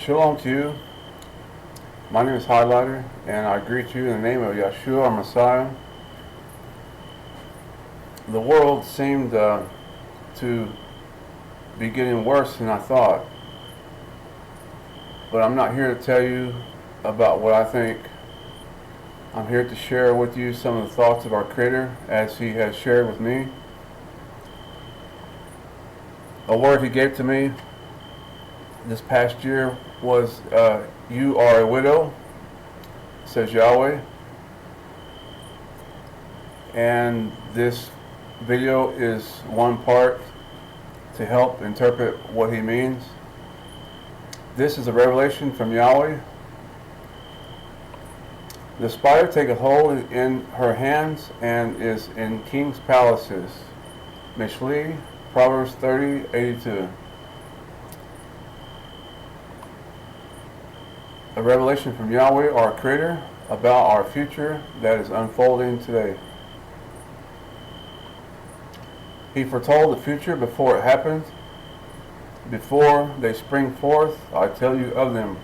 Shalom to you. My name is Highlighter, and I greet you in the name of Yeshua, our Messiah. The world seemed to be getting worse than I thought. But I'm not here to tell you about what I think. I'm here to share with you some of the thoughts of our Creator as He has shared with me. A word He gave to me this past year was, you are a widow, says Yahweh. And this video is one part to help interpret what He means. This is a revelation from Yahweh. The spider taketh hold in her hands and is in king's palaces. Mishle, Proverbs 30:82. A revelation from Yahweh, our Creator, about our future that is unfolding today. He foretold the future before it happened. Before they spring forth, I tell you of them.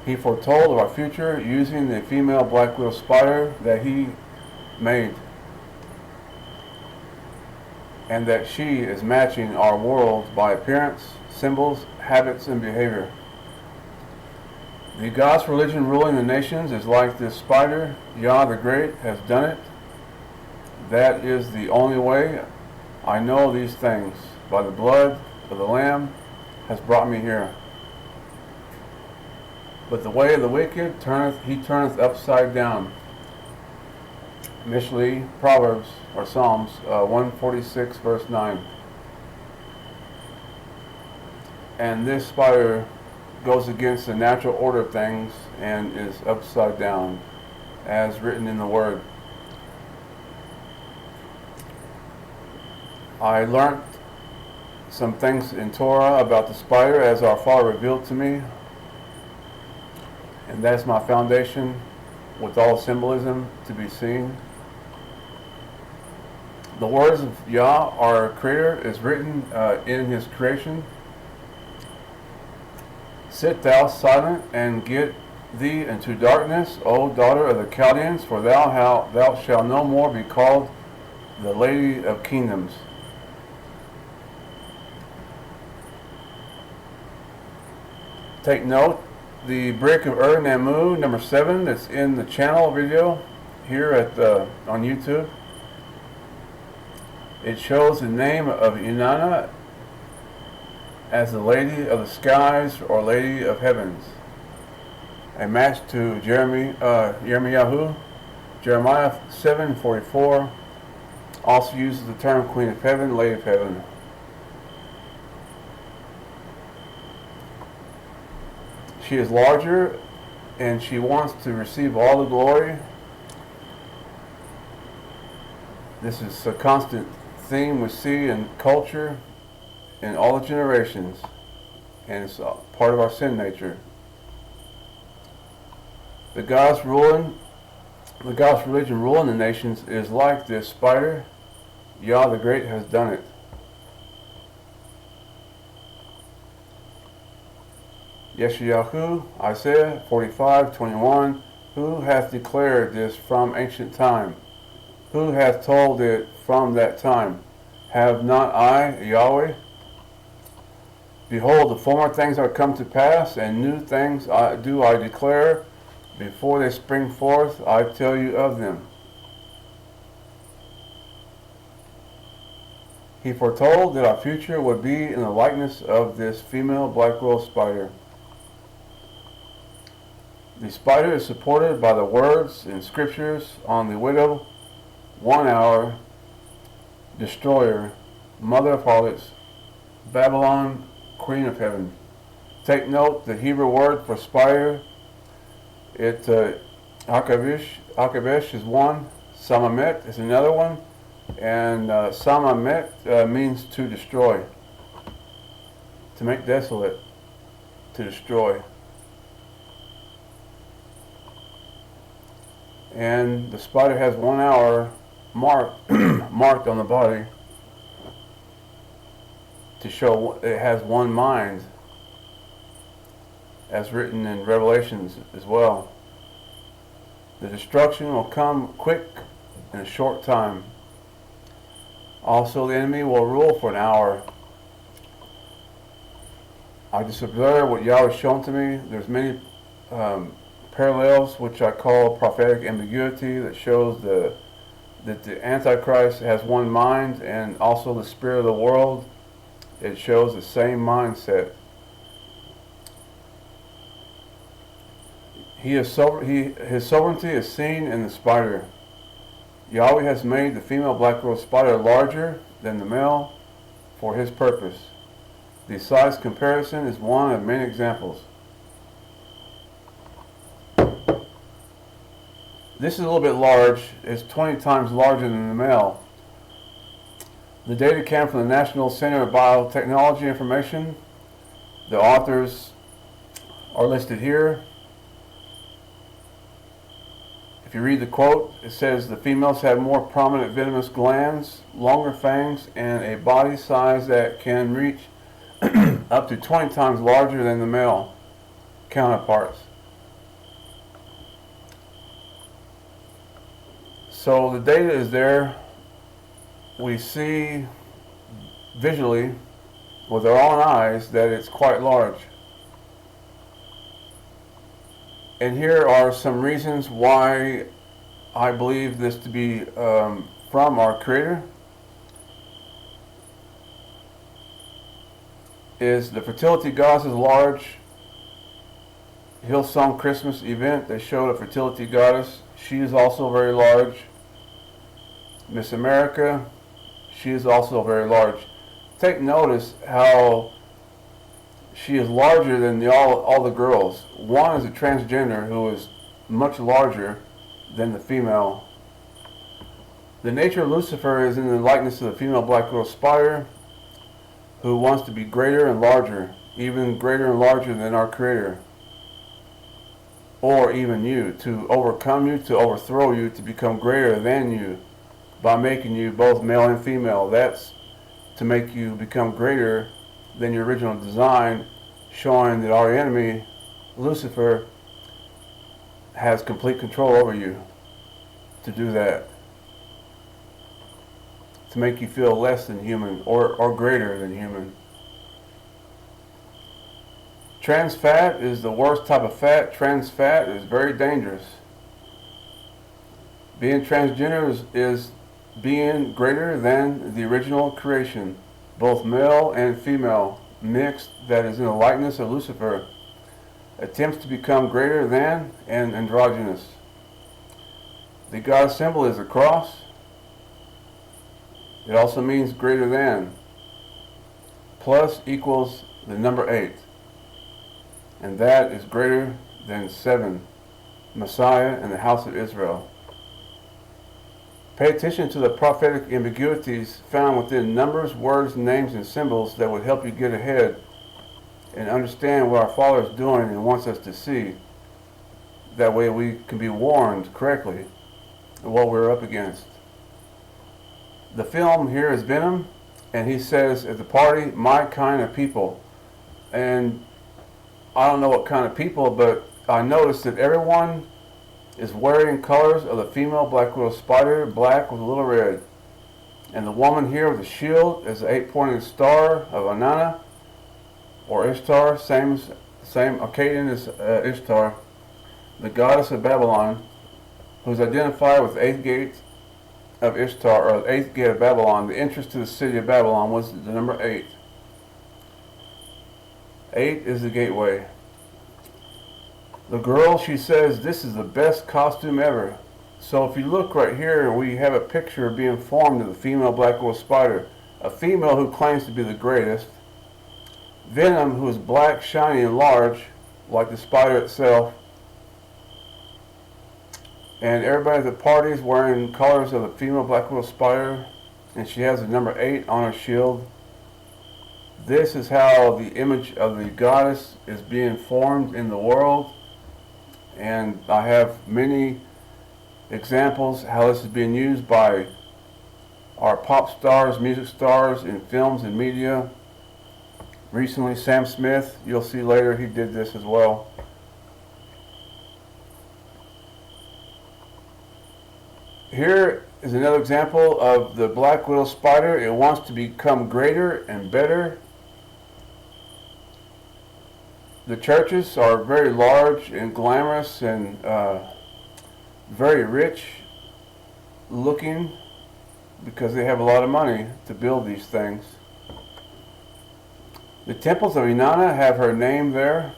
He foretold of our future using the female black widow spider that He made, and that she is matching our world by appearance, symbols, habits, and behavior. The God's religion ruling the nations is like this spider. Yah the Great has done it. That is the only way I know these things. By the blood of the Lamb has brought me here. But the way of the wicked he turneth upside down. Mishle, Proverbs, or Psalms 146, verse 9. And this spider goes against the natural order of things and is upside down, as written in the Word. I learned some things in Torah about the spider as our Father revealed to me, and that's my foundation with all symbolism to be seen. The words of Yah, our Creator, is written in His creation. Sit thou silent and get thee into darkness, O daughter of the Chaldeans, for thou shalt no more be called the Lady of Kingdoms. Take note, the brick of Namu, number 7, that's in the channel video here on YouTube. It shows the name of Inanna as the Lady of the Skies or Lady of Heavens. A match to Jeremiah 7:44 also uses the term Queen of Heaven, Lady of Heaven. She is larger and she wants to receive all the glory. This is a constant theme we see in culture in all the generations, and it's part of our sin nature. The God's religion ruling the nations is like this spider. Yah the Great has done it. Yeshayahu, Isaiah 45:21. Who hath declared this from ancient time? Who hath told it from that time? Have not I, Yahweh? Behold, the former things are come to pass, and new things do I declare. Before they spring forth, I tell you of them. He foretold that our future would be in the likeness of this female black widow spider. The spider is supported by the words in scriptures on the widow, 1 hour, destroyer, mother of harlots, Babylon, Queen of Heaven. Take note, the Hebrew word for spider, Hakabesh is one, Samamet is another one, and Samamet means to destroy, to make desolate, to destroy. And the spider has 1 hour marked on the body to show it has one mind. as written in Revelations as well. The destruction will come quick in a short time. Also, the enemy will rule for an hour. I just observe what Yahweh has shown to me. There's many parallels, which I call prophetic ambiguity, that shows that the Antichrist has one mind, and also the spirit of the world. It shows the same mindset. His sovereignty is seen in the spider. Yahweh has made the female black-rose spider larger than the male for his purpose. The size comparison is one of many examples. This is a little bit large. It's 20 times larger than the male. The data came from the National Center of Biotechnology Information. The authors are listed here. If you read the quote, it says the females have more prominent venomous glands, longer fangs, and a body size that can reach up to 20 times larger than the male counterparts. So the data is there. We see visually with our own eyes that it's quite large. And here are some reasons why I believe this to be from our Creator. Is the fertility goddess is large. Hillsong Christmas event, they showed a fertility goddess. She is also very large. Miss America, she is also very large. Take notice how she is larger than all the girls. One is a transgender who is much larger than the female. The nature of Lucifer is in the likeness of the female black girl spider, who wants to be greater and larger, even greater and larger than our Creator, or even you, to overcome you, to overthrow you, to become greater than you by making you both male and female. That's to make you become greater than your original design, showing that our enemy, Lucifer, has complete control over you to do that, to make you feel less than human or greater than human. Trans fat is the worst type of fat. Trans fat is very dangerous. Being transgender is being greater than the original creation, both male and female, mixed, that is in the likeness of Lucifer, attempts to become greater than and androgynous. The God symbol is a cross. It also means greater than. Plus equals the number 8. And that is greater than 7. Messiah and the house of Israel. Pay attention to the prophetic ambiguities found within numbers, words, names, and symbols that would help you get ahead and understand what our Father is doing and wants us to see. That way we can be warned correctly of what we're up against. The film here is Venom, and he says at the party, "My kind of people." And I don't know what kind of people, but I noticed that everyone is wearing colors of the female black widow spider, black with a little red. And the woman here with the shield is the 8-pointed star of Anana, or Ishtar, same Akkadian as Ishtar, the goddess of Babylon, who's identified with the 8th gate of Ishtar, or the 8th gate of Babylon. The entrance to the city of Babylon was the number 8. 8 is the gateway. The girl, she says, this is the best costume ever. So if you look right here, we have a picture being formed of the female black widow spider. A female who claims to be the greatest. Venom, who is black, shiny, and large, like the spider itself. And everybody at the party is wearing colors of the female black widow spider. And she has the number 8 on her shield. This is how the image of the goddess is being formed in the world. And I have many examples how this is being used by our pop stars, music stars in films and media. Recently, Sam Smith, you'll see later, he did this as well. Here is another example of the black widow spider. It wants to become greater and better. The churches are very large and glamorous and very rich looking because they have a lot of money to build these things. The temples of Inanna have her name there.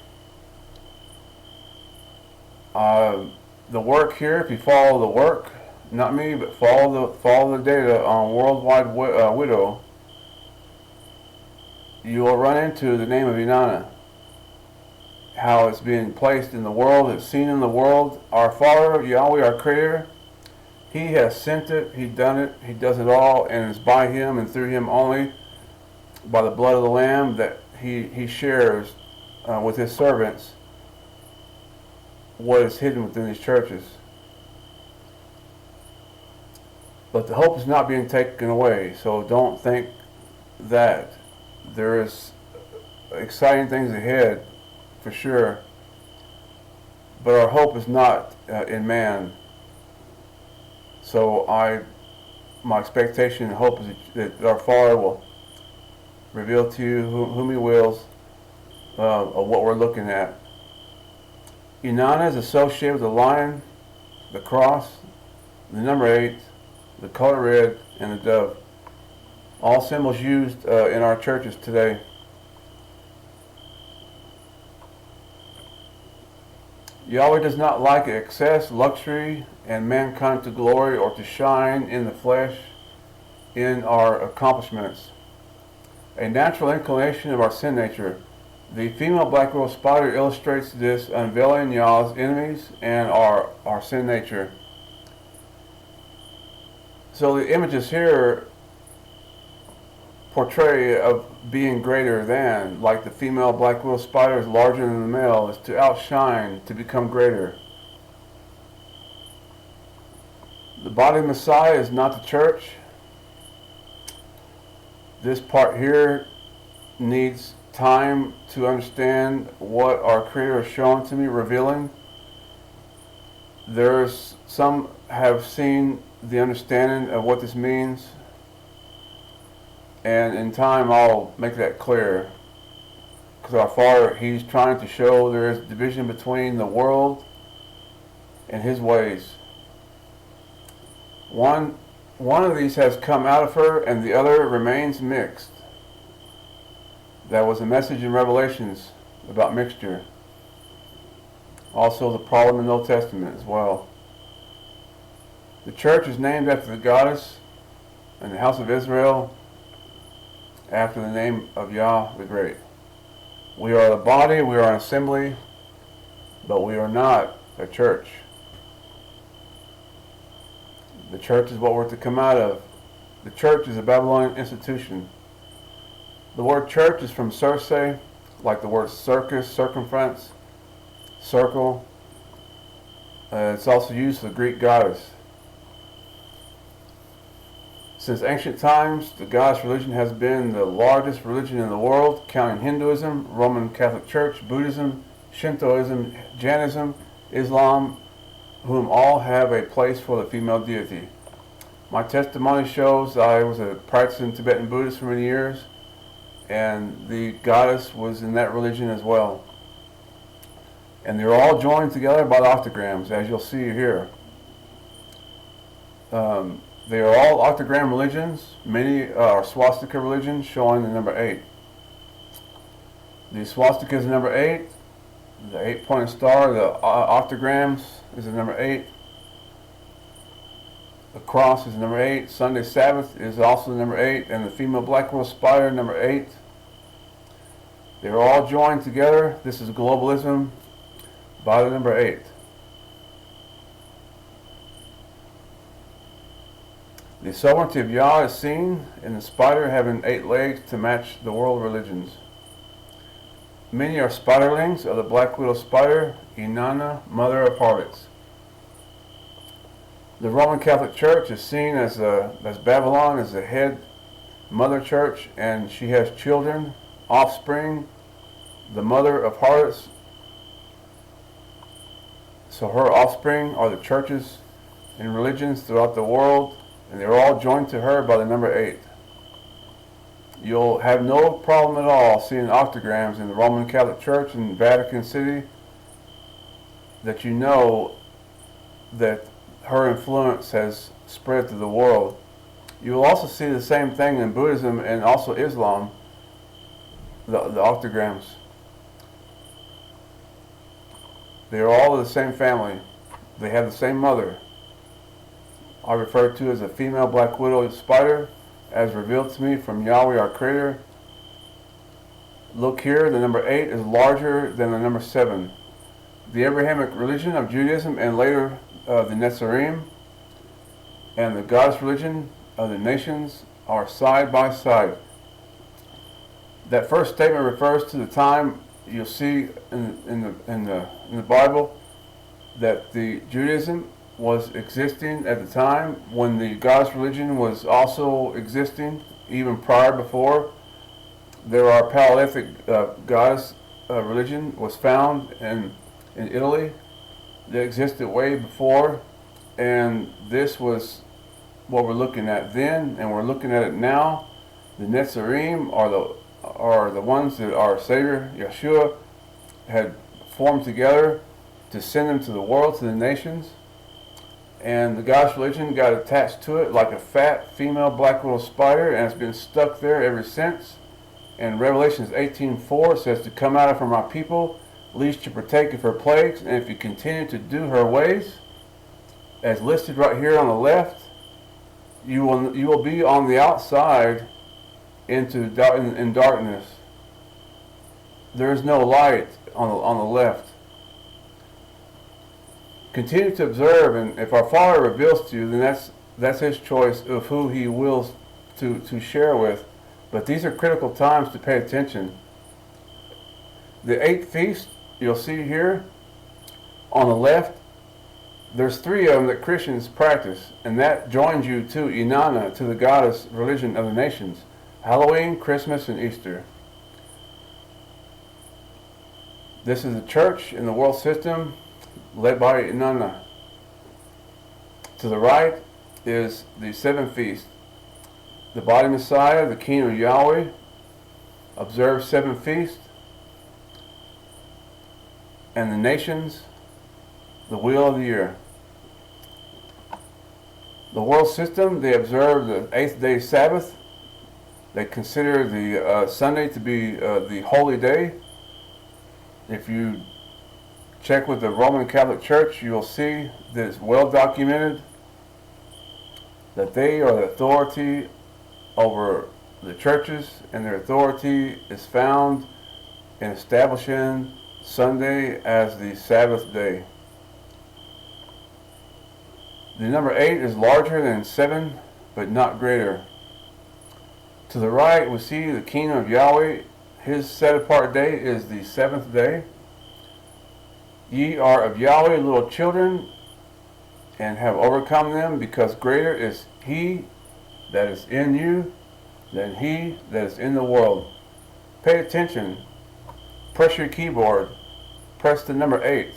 The work here, if you follow the work, not me, but follow the data on Worldwide Widow, you will run into the name of Inanna. How it's being placed in the world, it's seen in the world. Our Father, Yahweh, our Creator, He has sent it, He's done it, He does it all, and it's by Him and through Him only, by the blood of the Lamb, that He shares with His servants what is hidden within these churches. But the hope is not being taken away, so don't think that. There is exciting things ahead, for sure, but our hope is not in man. So my expectation and hope is that our Father will reveal to you whom He wills of what we're looking at. Inanna is associated with the lion, the cross, the number 8, the color red, and the dove. All symbols used in our churches today. Yahweh does not like excess, luxury, and mankind to glory or to shine in the flesh in our accomplishments. A natural inclination of our sin nature. The female black widow spider illustrates this, unveiling Yah's enemies and our sin nature. So the images here portray of being greater than, like the female black widow spider is larger than the male, is to outshine, to become greater. The body of Messiah is not the church. This part here needs time to understand what our Creator is showing to me, revealing. There's some have seen the understanding of what this means, and in time I'll make that clear, because our Father, He's trying to show there is division between the world and His ways. One of these has come out of her and the other remains mixed. That was a message in Revelations about mixture. Also the problem in the Old Testament as well. The church is named after the goddess, and the house of Israel after the name of Yah the Great. We are the body, we are an assembly, but we are not a church. The church is what we're to come out of. The church is a Babylonian institution. The word church is from circe, like the word circus, circumference, circle. It's also used for the Greek goddess. Since ancient times, the goddess religion has been the largest religion in the world, counting Hinduism, Roman Catholic Church, Buddhism, Shintoism, Jainism, Islam, whom all have a place for the female deity. My testimony shows I was a practicing Tibetan Buddhist for many years, and the goddess was in that religion as well. And they're all joined together by the octograms, as you'll see here. They are all octogram religions. Many are swastika religions, showing the number 8. The swastika is the number 8. The 8-pointed star, the octograms, is the number 8. The cross is number 8. Sunday Sabbath is also the number 8. And the female black widow spider, number 8. They're all joined together. This is globalism by the number 8. The sovereignty of Yah is seen in the spider having 8 legs to match the world religions. Many are spiderlings of the black widow spider, Inanna, mother of harlots. The Roman Catholic Church is seen as Babylon as the head mother church, and she has children, offspring, the mother of harlots. So her offspring are the churches and religions throughout the world, and they're all joined to her by the number 8. You'll have no problem at all seeing octograms in the Roman Catholic Church in Vatican City that you know that her influence has spread to the world. You will also see the same thing in Buddhism and also Islam, the octograms. They are all of the same family. They have the same mother. I refer to as a female black widow spider, as revealed to me from Yahweh our Creator. Look here, the number 8 is larger than the number 7. The Abrahamic religion of Judaism and later the Netzarim and the goddess religion of the nations are side by side. That first statement refers to the time you'll see in the Bible that the Judaism was existing at the time when the goddess religion was also existing, even prior before. There are Paleolithic goddess religion was found in Italy that existed way before, and this was what we're looking at then, and we're looking at it now. The Netzarim are the ones that our Savior Yeshua had formed together to send them to the world, to the nations. And the goddess religion got attached to it like a fat female black widow spider, and it's been stuck there ever since. And Revelations 18:4 says to come out from our people, lest you partake of her plagues, and if you continue to do her ways, as listed right here on the left, you will be on the outside in darkness. There is no light on the left. Continue to observe, and if our Father reveals to you, then that's His choice of who He wills to share with. But these are critical times to pay attention. The 8th feast, you'll see here on the left, there's 3 of them that Christians practice, and that joins you to Inanna, to the goddess religion of the nations. Halloween, Christmas, and Easter. This is the church in the world system led by Inanna. To the right is the 7th feast. The body Messiah, the King of Yahweh, observes 7 feasts. And the nations, the wheel of the year. The world system, they observe the 8th day Sabbath. They consider the Sunday to be the holy day. If you check with the Roman Catholic Church, you will see that it's well documented that they are the authority over the churches, and their authority is found in establishing Sunday as the Sabbath day. The number 8 is larger than 7, but not greater. To the right, we see the kingdom of Yahweh. His set-apart day is the 7th day. Ye are of Yahweh little children, and have overcome them, because greater is He that is in you than he that is in the world. Pay attention. Press your keyboard. Press the number 8.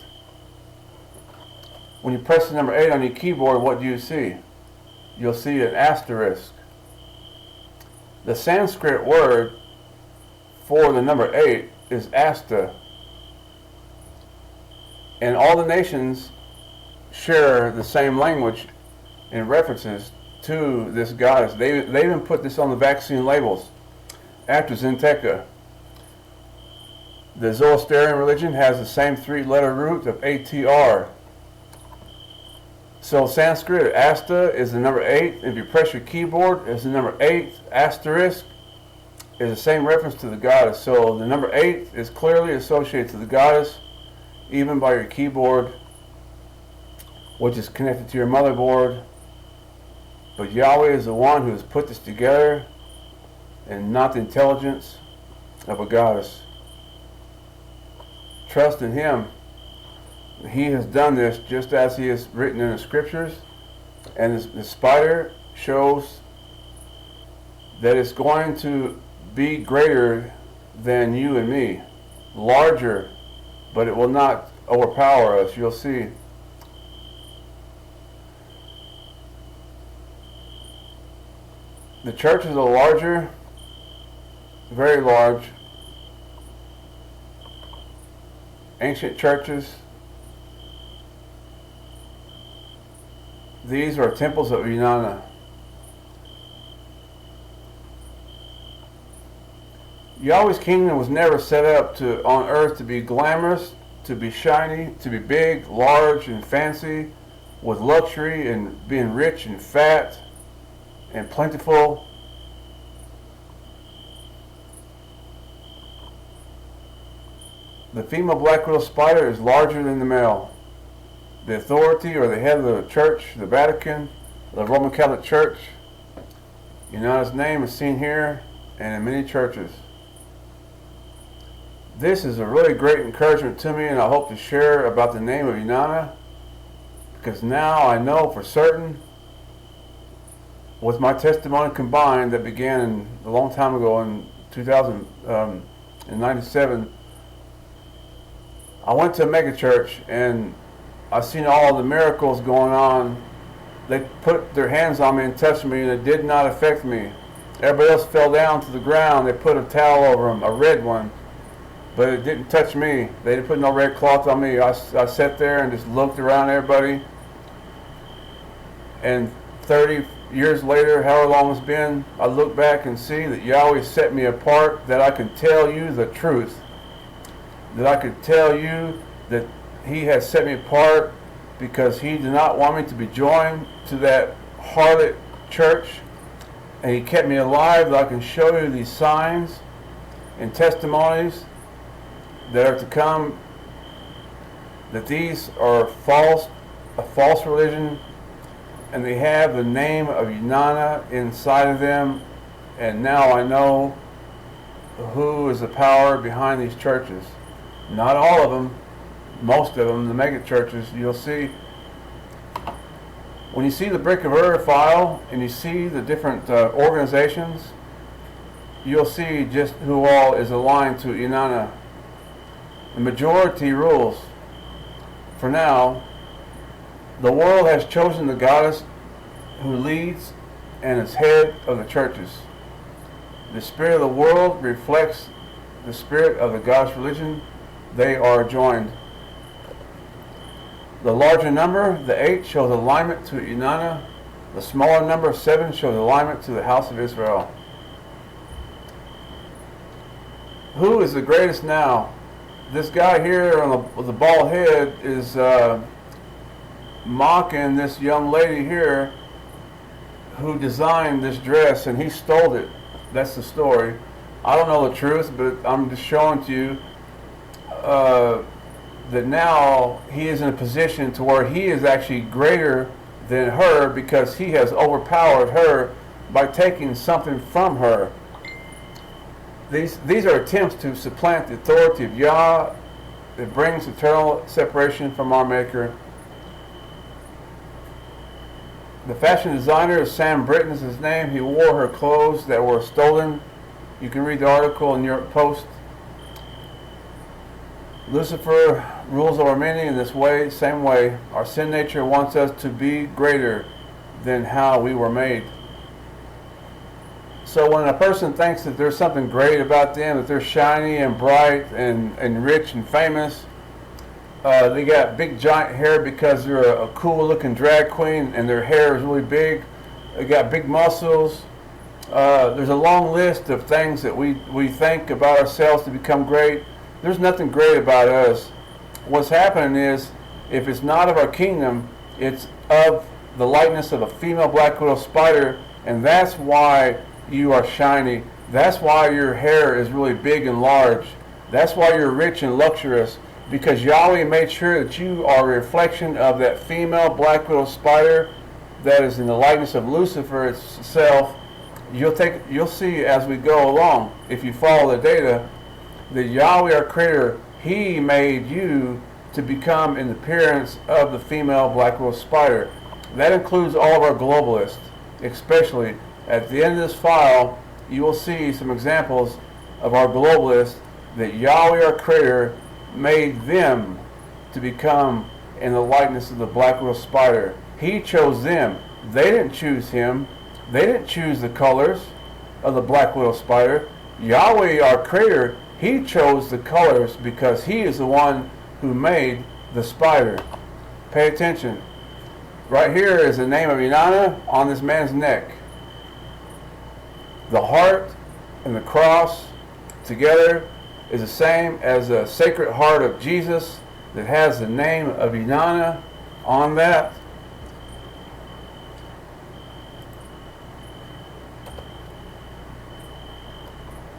When you press the number 8 on your keyboard, what do you see? You'll see an asterisk. The Sanskrit word for the number 8 is asta. And all the nations share the same language in references to this goddess. They even put this on the vaccine labels. AstraZeneca. The Zoroastrian religion has the same 3-letter root of ATR. So Sanskrit, asta is the number 8. If you press your keyboard, it's the number 8. Asterisk is the same reference to the goddess. So the number 8 is clearly associated to the goddess, even by your keyboard, which is connected to your motherboard. But Yahweh is the one who has put this together, and not the intelligence of a goddess. Trust in Him. He has done this just as He is written in the scriptures, and the spider shows that it's going to be greater than you and me. Larger, but it will not overpower us. You'll see. The churches are larger, very large. Ancient churches. These are temples of Inanna. Yahweh's kingdom was never set up on earth to be glamorous, to be shiny, to be big, large, and fancy, with luxury and being rich and fat and plentiful. The female black widow spider is larger than the male. The authority or the head of the church, the Vatican, the Roman Catholic Church, Inanna's name is seen here and in many churches. This is a really great encouragement to me, and I hope to share about the name of Inanna, because now I know for certain, with my testimony combined that began a long time ago in 1997, I went to a mega church and I seen all the miracles going on. They put their hands on me and touched me, and it did not affect me. Everybody else fell down to the ground. They put a towel over them, a red one, but it didn't touch me. They didn't put no red cloth on me. I sat there and just looked around everybody. And 30 years later, however long it's been, I look back and see that Yahweh set me apart, that I can tell you the truth, that I could tell you that He has set me apart because He did not want me to be joined to that harlot church, and He kept me alive, that I can show you these signs and testimonies that are to come, that these are a false religion, and they have the name of Inanna inside of them, and now I know who is the power behind these churches. Not all of them, most of them, the mega churches. You'll see, when you see the Brick of Ur file and you see the different organizations, you'll see just who all is aligned to Inanna. The majority rules. For now, the world has chosen the goddess who leads and is head of the churches. The spirit of the world reflects the spirit of the goddess religion. They are joined. The larger number, the 8, shows alignment to Inanna. The smaller number, 7, shows alignment to the house of Israel. Who is the greatest now? This guy here with the bald head is mocking this young lady here who designed this dress, and he stole it. That's the story. I don't know the truth, but I'm just showing to you that now he is in a position to where he is actually greater than her, because he has overpowered her by taking something from her. These are attempts to supplant the authority of Yah. It brings eternal separation from our Maker. The fashion designer is Sam Britton is his name. He wore her clothes that were stolen. You can read the article in your post. Lucifer rules over many in this way, same way. Our sin nature wants us to be greater than how we were made. So when a person thinks that there's something great about them, that they're shiny and bright and rich and famous, they got big giant hair because they're a cool looking drag queen and their hair is really big. They got big muscles. There's a long list of things that we think about ourselves to become great. There's nothing great about us. What's happening is, if it's not of our kingdom, it's of the likeness of a female black widow spider, and that's why you are shiny. That's why your hair is really big and large. That's why you're rich and luxurious, because Yahweh made sure that you are a reflection of that female black widow spider that is in the likeness of Lucifer itself. You'll see as we go along, if you follow the data, that Yahweh our Creator, He made you to become in the appearance of the female black widow spider. That includes all of our globalists, especially. At the end of this file, you will see some examples of our globalists that Yahweh, our Creator, made them to become in the likeness of the black widow spider. He chose them. They didn't choose him. They didn't choose the colors of the black widow spider. Yahweh, our Creator, he chose the colors because he is the one who made the spider. Pay attention. Right here is the name of Inanna on this man's neck. The heart and the cross together is the same as the sacred heart of Jesus that has the name of Inanna on that.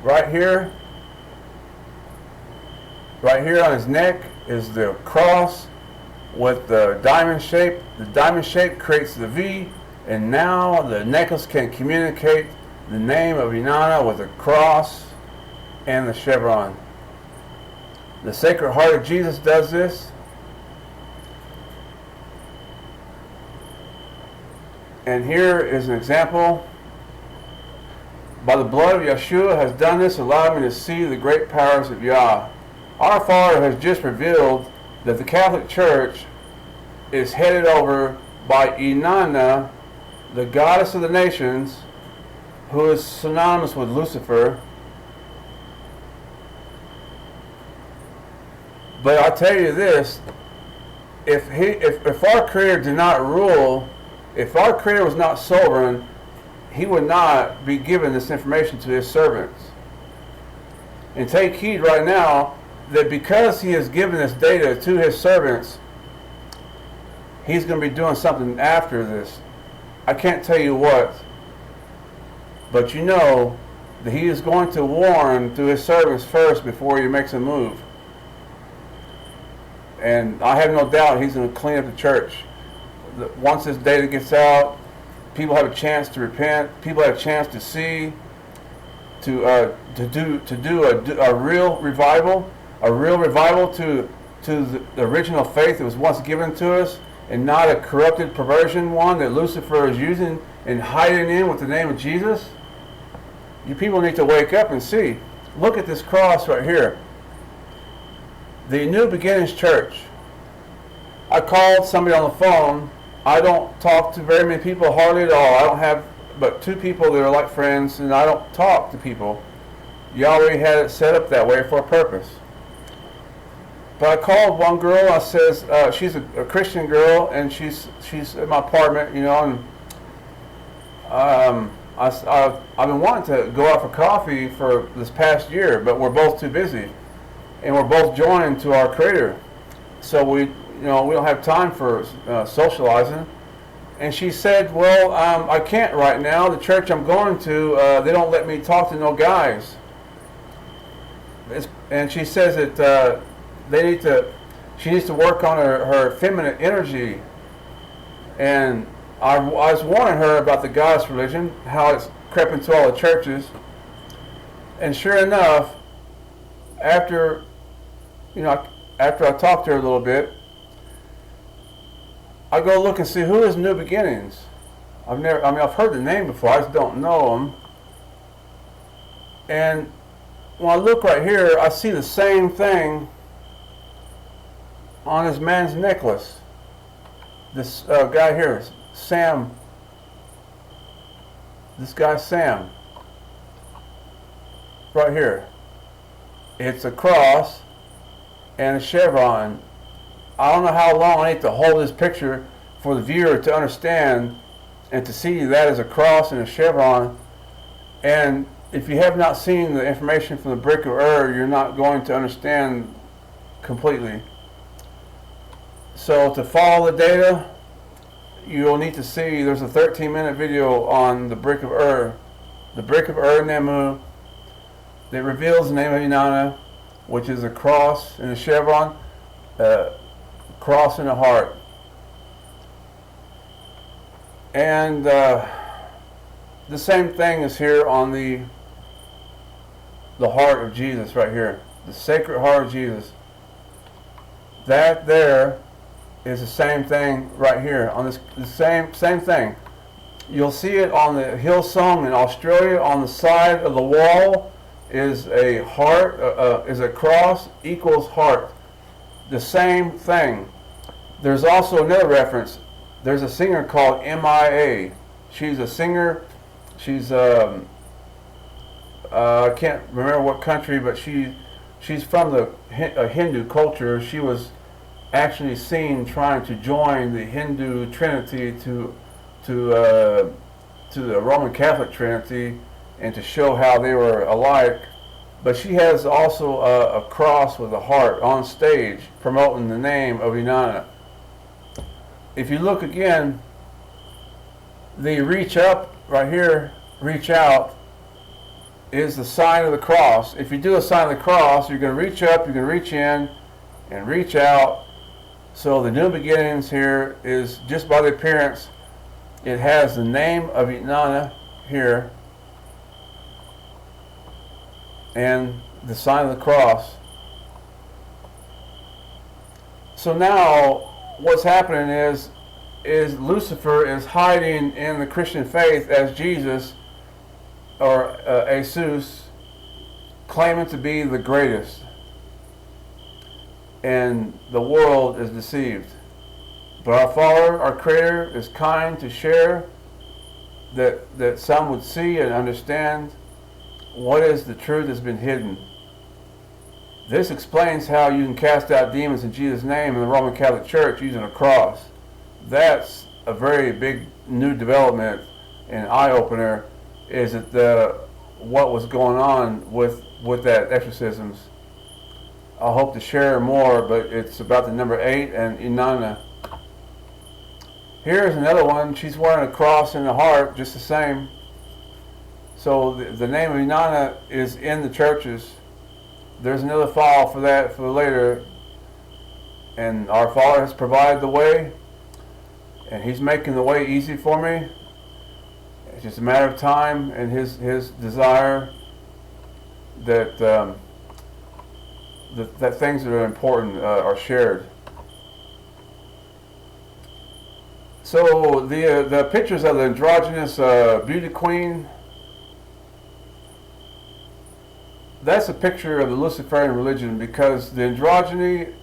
Right here on his neck is the cross with the diamond shape. The diamond shape creates the V, and now the necklace can communicate the name of Inanna with the cross and the chevron. The Sacred Heart of Jesus does this. And here is an example. By the blood of Yeshua has done this, allowed me to see the great powers of Yah. Our Father has just revealed that the Catholic Church is headed over by Inanna, the goddess of the nations, who is synonymous with Lucifer. But I tell you this, if our Creator did not rule, if our Creator was not sovereign, he would not be giving this information to his servants. And take heed right now that because he has given this data to his servants, he's going to be doing something after this. I can't tell you what, but you know that he is going to warn to his servants first before he makes a move. And I have no doubt he's going to clean up the church. Once this data gets out, people have a chance to repent. People have a chance to see, to do a real revival, to the original faith that was once given to us, and not a corrupted perversion one that Lucifer is using and hiding in with the name of Jesus. You people need to wake up and see. Look at this cross right here. The New Beginnings Church. I called somebody on the phone. I don't talk to very many people, hardly at all. I don't have but 2 people that are like friends, and I don't talk to people. Yahweh had it set up that way for a purpose. But I called one girl. I says she's a Christian girl, and she's in my apartment, you know. And I've been wanting to go out for coffee for this past year, but we're both too busy, and we're both joined to our Creator, so we don't have time for socializing. And she said, "Well, I can't right now. The church I'm going to, they don't let me talk to no guys." And she says that she needs to work on her feminine energy. And I was warning her about the goddess religion, how it's crept into all the churches. And sure enough, after I talked to her a little bit, I go look and see who is New Beginnings. I've heard the name before, I just don't know them. And when I look right here, I see the same thing on this man's necklace. This guy here, Sam. This guy, Sam. Right here. It's a cross and a chevron. I don't know how long I need to hold this picture for the viewer to understand and to see that as a cross and a chevron. And if you have not seen the information from the Brick of Ur, you're not going to understand completely. So to follow the data, you'll need to see, there's a 13-minute video on the Brick of Ur. The Brick of Ur Nemu that reveals the name of Inanna, which is a cross and a chevron, cross and a heart. And the same thing is here on the heart of Jesus right here. The Sacred Heart of Jesus. That there is the same thing right here on this, the same thing. You'll see it on the Hillsong in Australia on the side of the wall is a heart, is a cross equals heart. The same thing. There's also another reference. There's a singer called M.I.A. She's a singer. She's I can't remember what country, but she's from the Hindu culture. She was actually seen trying to join the Hindu Trinity to the Roman Catholic Trinity, and to show how they were alike. But she has also a cross with a heart on stage promoting the name of Inanna. If you look again, the reach up right here, reach out, is the sign of the cross. If you do a sign of the cross, you're going to reach up, you're going to reach in, and reach out. So the new beginnings here is just by the appearance. It has the name of Inanna here, and the sign of the cross. So now what's happening is Lucifer is hiding in the Christian faith as Jesus, or Jesus, claiming to be the greatest, and the world is deceived. But our Father, our Creator, is kind to share that some would see and understand what is the truth that's been hidden. This explains how you can cast out demons in Jesus' name in the Roman Catholic Church using a cross. That's a very big new development and eye-opener, is that what was going on with that exorcisms. I hope to share more, but it's about the number 8 and Inanna. Here's another one. She's wearing a cross in the heart, just the same. So the name of Inanna is in the churches. There's another file for that for later. And our Father has provided the way, and He's making the way easy for me. It's just a matter of time and His desire that that things that are important are shared. So the pictures of the androgynous beauty queen, that's a picture of the Luciferian religion, because the androgyny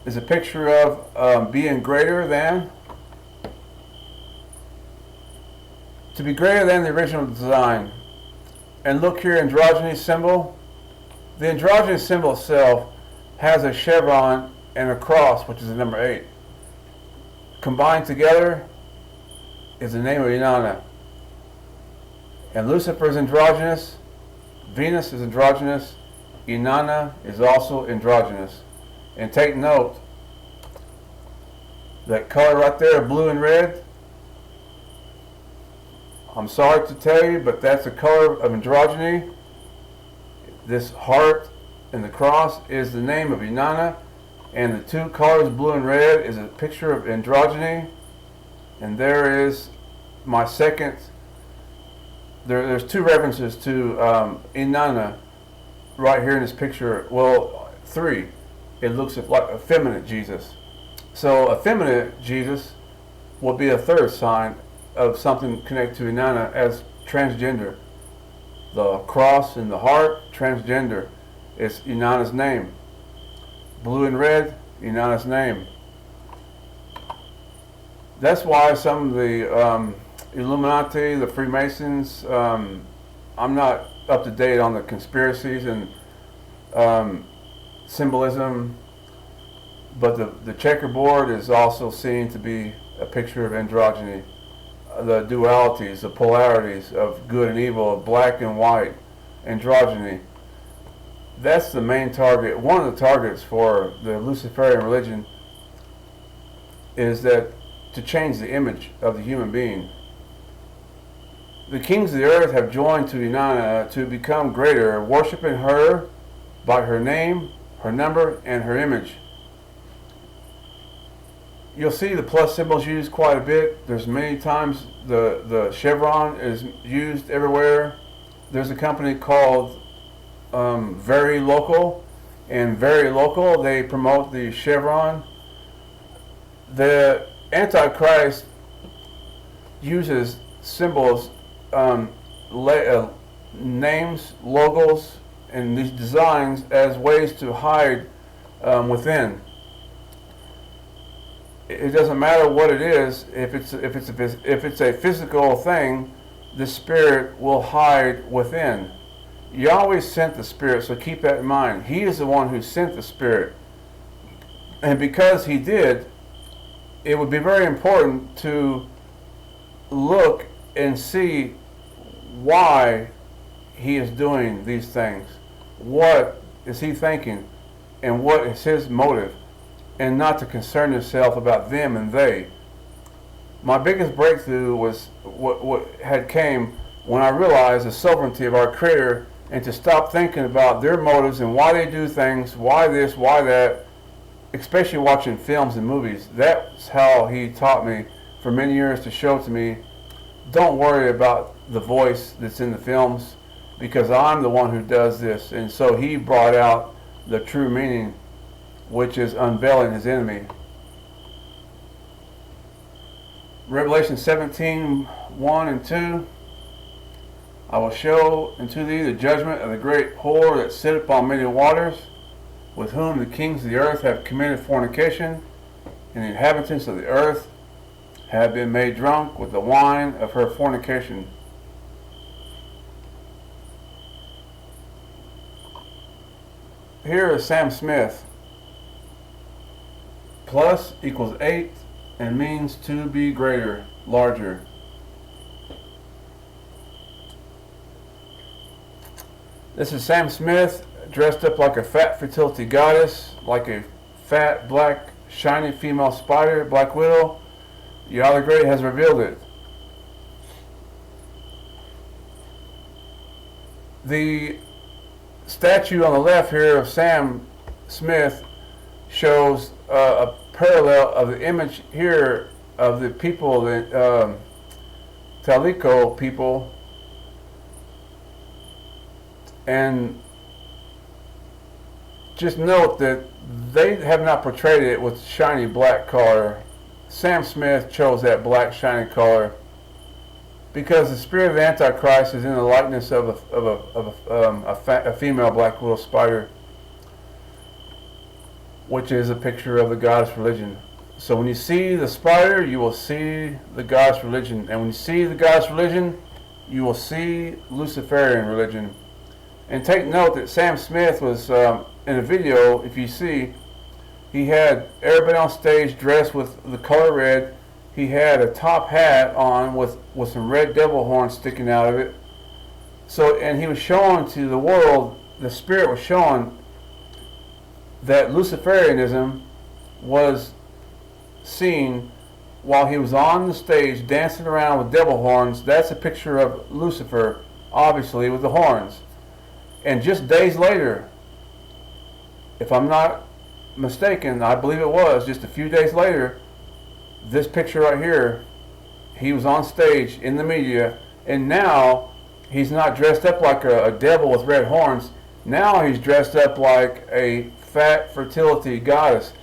is a picture of being greater than, to be greater than the original design. And look here, androgyny symbol. The androgynous symbol itself has a chevron and a cross, which is the number 8. Combined together is the name of Inanna. And Lucifer is androgynous, Venus is androgynous, Inanna is also androgynous. And take note, that color right there, blue and red, I'm sorry to tell you, but that's the color of androgyny. This heart and the cross is the name of Inanna, and the two colors, blue and red, is a picture of androgyny. And there is my second. There's 2 references to Inanna right here in this picture. Well, 3. It looks like effeminate Jesus. So effeminate Jesus will be a third sign of something connected to Inanna as transgender. The cross in the heart, transgender, is Inanna's name. Blue and red, Inanna's name. That's why some of the Illuminati, the Freemasons, I'm not up to date on the conspiracies and symbolism, but the checkerboard is also seen to be a picture of androgyny. The dualities, the polarities of good and evil, of black and white, androgyny. That's the main target. One of the targets for the Luciferian religion is that to change the image of the human being. The kings of the earth have joined to Inanna to become greater, worshiping her by her name, her number, and her image. You'll see the plus symbols used quite a bit. There's many times the chevron is used everywhere. There's a company called Very Local, and Very Local, they promote the chevron. The Antichrist uses symbols names, logos, and these designs as ways to hide within. It doesn't matter what it is. If it's a physical thing, the spirit will hide within. Yahweh sent the spirit, so keep that in mind. He is the one who sent the spirit, and because he did, it would be very important to look and see why he is doing these things. What is he thinking, and what is his motive? And not to concern yourself about them and they. My biggest breakthrough was what had came when I realized the sovereignty of our Creator, and to stop thinking about their motives and why they do things, why this, why that, especially watching films and movies. That's how he taught me for many years, to show to me, don't worry about the voice that's in the films, because I'm the one who does this. And so he brought out the true meaning, which is unveiling his enemy. Revelation 17:1 and 2. I will show unto thee the judgment of the great whore that sitteth upon many waters, with whom the kings of the earth have committed fornication, and the inhabitants of the earth have been made drunk with the wine of her fornication. Here is Sam Smith. Plus equals 8 and means to be greater, larger. This is Sam Smith dressed up like a fat fertility goddess, like a fat, black, shiny female spider, Black Widow. Yahweh the Great has revealed it. The statue on the left here of Sam Smith shows a parallel of the image here of the people, the Talico people, and just note that they have not portrayed it with shiny black color. Sam Smith chose that black shiny color because the spirit of the Antichrist is in the likeness of a female black widow spider, which is a picture of the goddess religion. So when you see the spider, you will see the goddess religion. And when you see the goddess religion, you will see Luciferian religion. And take note that Sam Smith was, in a video, if you see, he had everybody on stage dressed with the color red. He had a top hat on with some red devil horns sticking out of it. So, and he was showing to the world, the spirit was showing that Luciferianism was seen while he was on the stage dancing around with devil horns. That's a picture of Lucifer, obviously, with the horns. And just days later, if I'm not mistaken, I believe it was just a few days later, this picture right here, he was on stage in the media, and now he's not dressed up like a devil with red horns. Now he's dressed up like a fat fertility goddess.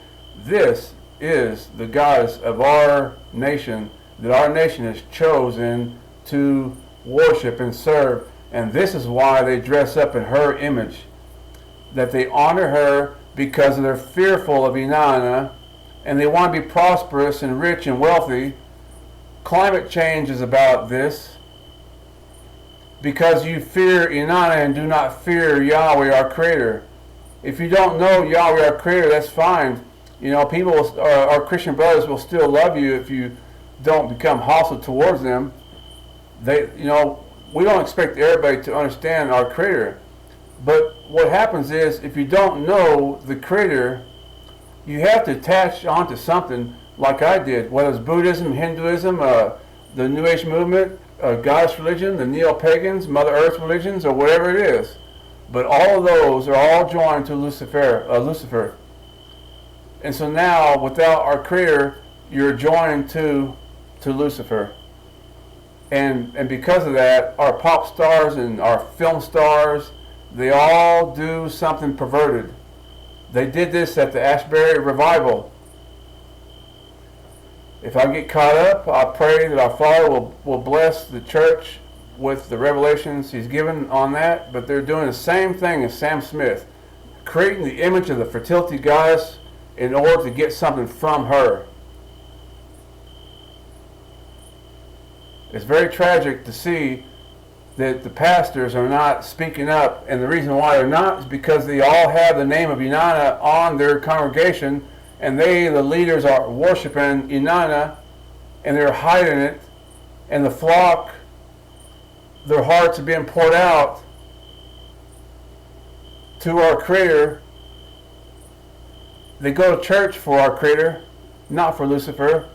This is the goddess of our nation, that our nation has chosen to worship and serve. And this is why they dress up in her image, that they honor her because they're fearful of Inanna, and they want to be prosperous and rich and wealthy. Climate change is about this, because you fear Inanna and do not fear Yahweh our Creator. If you don't know Yahweh our Creator, that's fine. You know, people, our Christian brothers will still love you if you don't become hostile towards them. We don't expect everybody to understand our Creator. But what happens is, if you don't know the Creator, you have to attach onto something like I did, whether it's Buddhism, Hinduism, the New Age movement, Goddess religion, the Neo-Pagans, Mother Earth religions, or whatever it is. But all of those are all joined to Lucifer. And so now, without our Creator, you're joined to Lucifer. And because of that, our pop stars and our film stars, they all do something perverted. They did this at the Ashbury Revival. If I get caught up, I pray that our Father will bless the church with the revelations he's given on that, but they're doing the same thing as Sam Smith, creating the image of the fertility goddess in order to get something from her. It's very tragic to see that the pastors are not speaking up, and the reason why they're not is because they all have the name of Inanna on their congregation, and they, the leaders, are worshiping Inanna, and they're hiding it, and the flock, their hearts are being poured out to our Creator. They go to church for our Creator, not for Lucifer,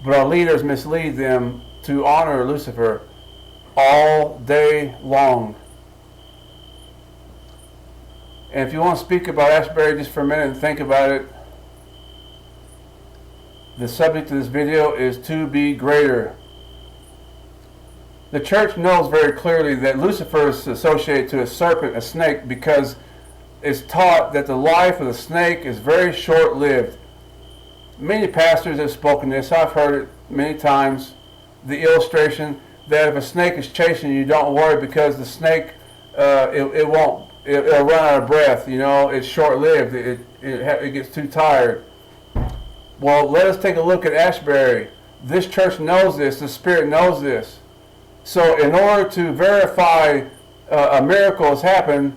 but our leaders mislead them to honor Lucifer all day long. And if you want to speak about Ashbury just for a minute and think about it, the subject of this video is to be greater. The church knows very clearly that Lucifer is associated to a serpent, a snake, because it's taught that the life of the snake is very short-lived. Many pastors have spoken this. I've heard it many times. The illustration that if a snake is chasing you, don't worry, because the snake, it'll run out of breath. You know, it's short-lived. It gets too tired. Well, let us take a look at Ashbury. This church knows this. The Spirit knows this. So in order to verify a miracle has happened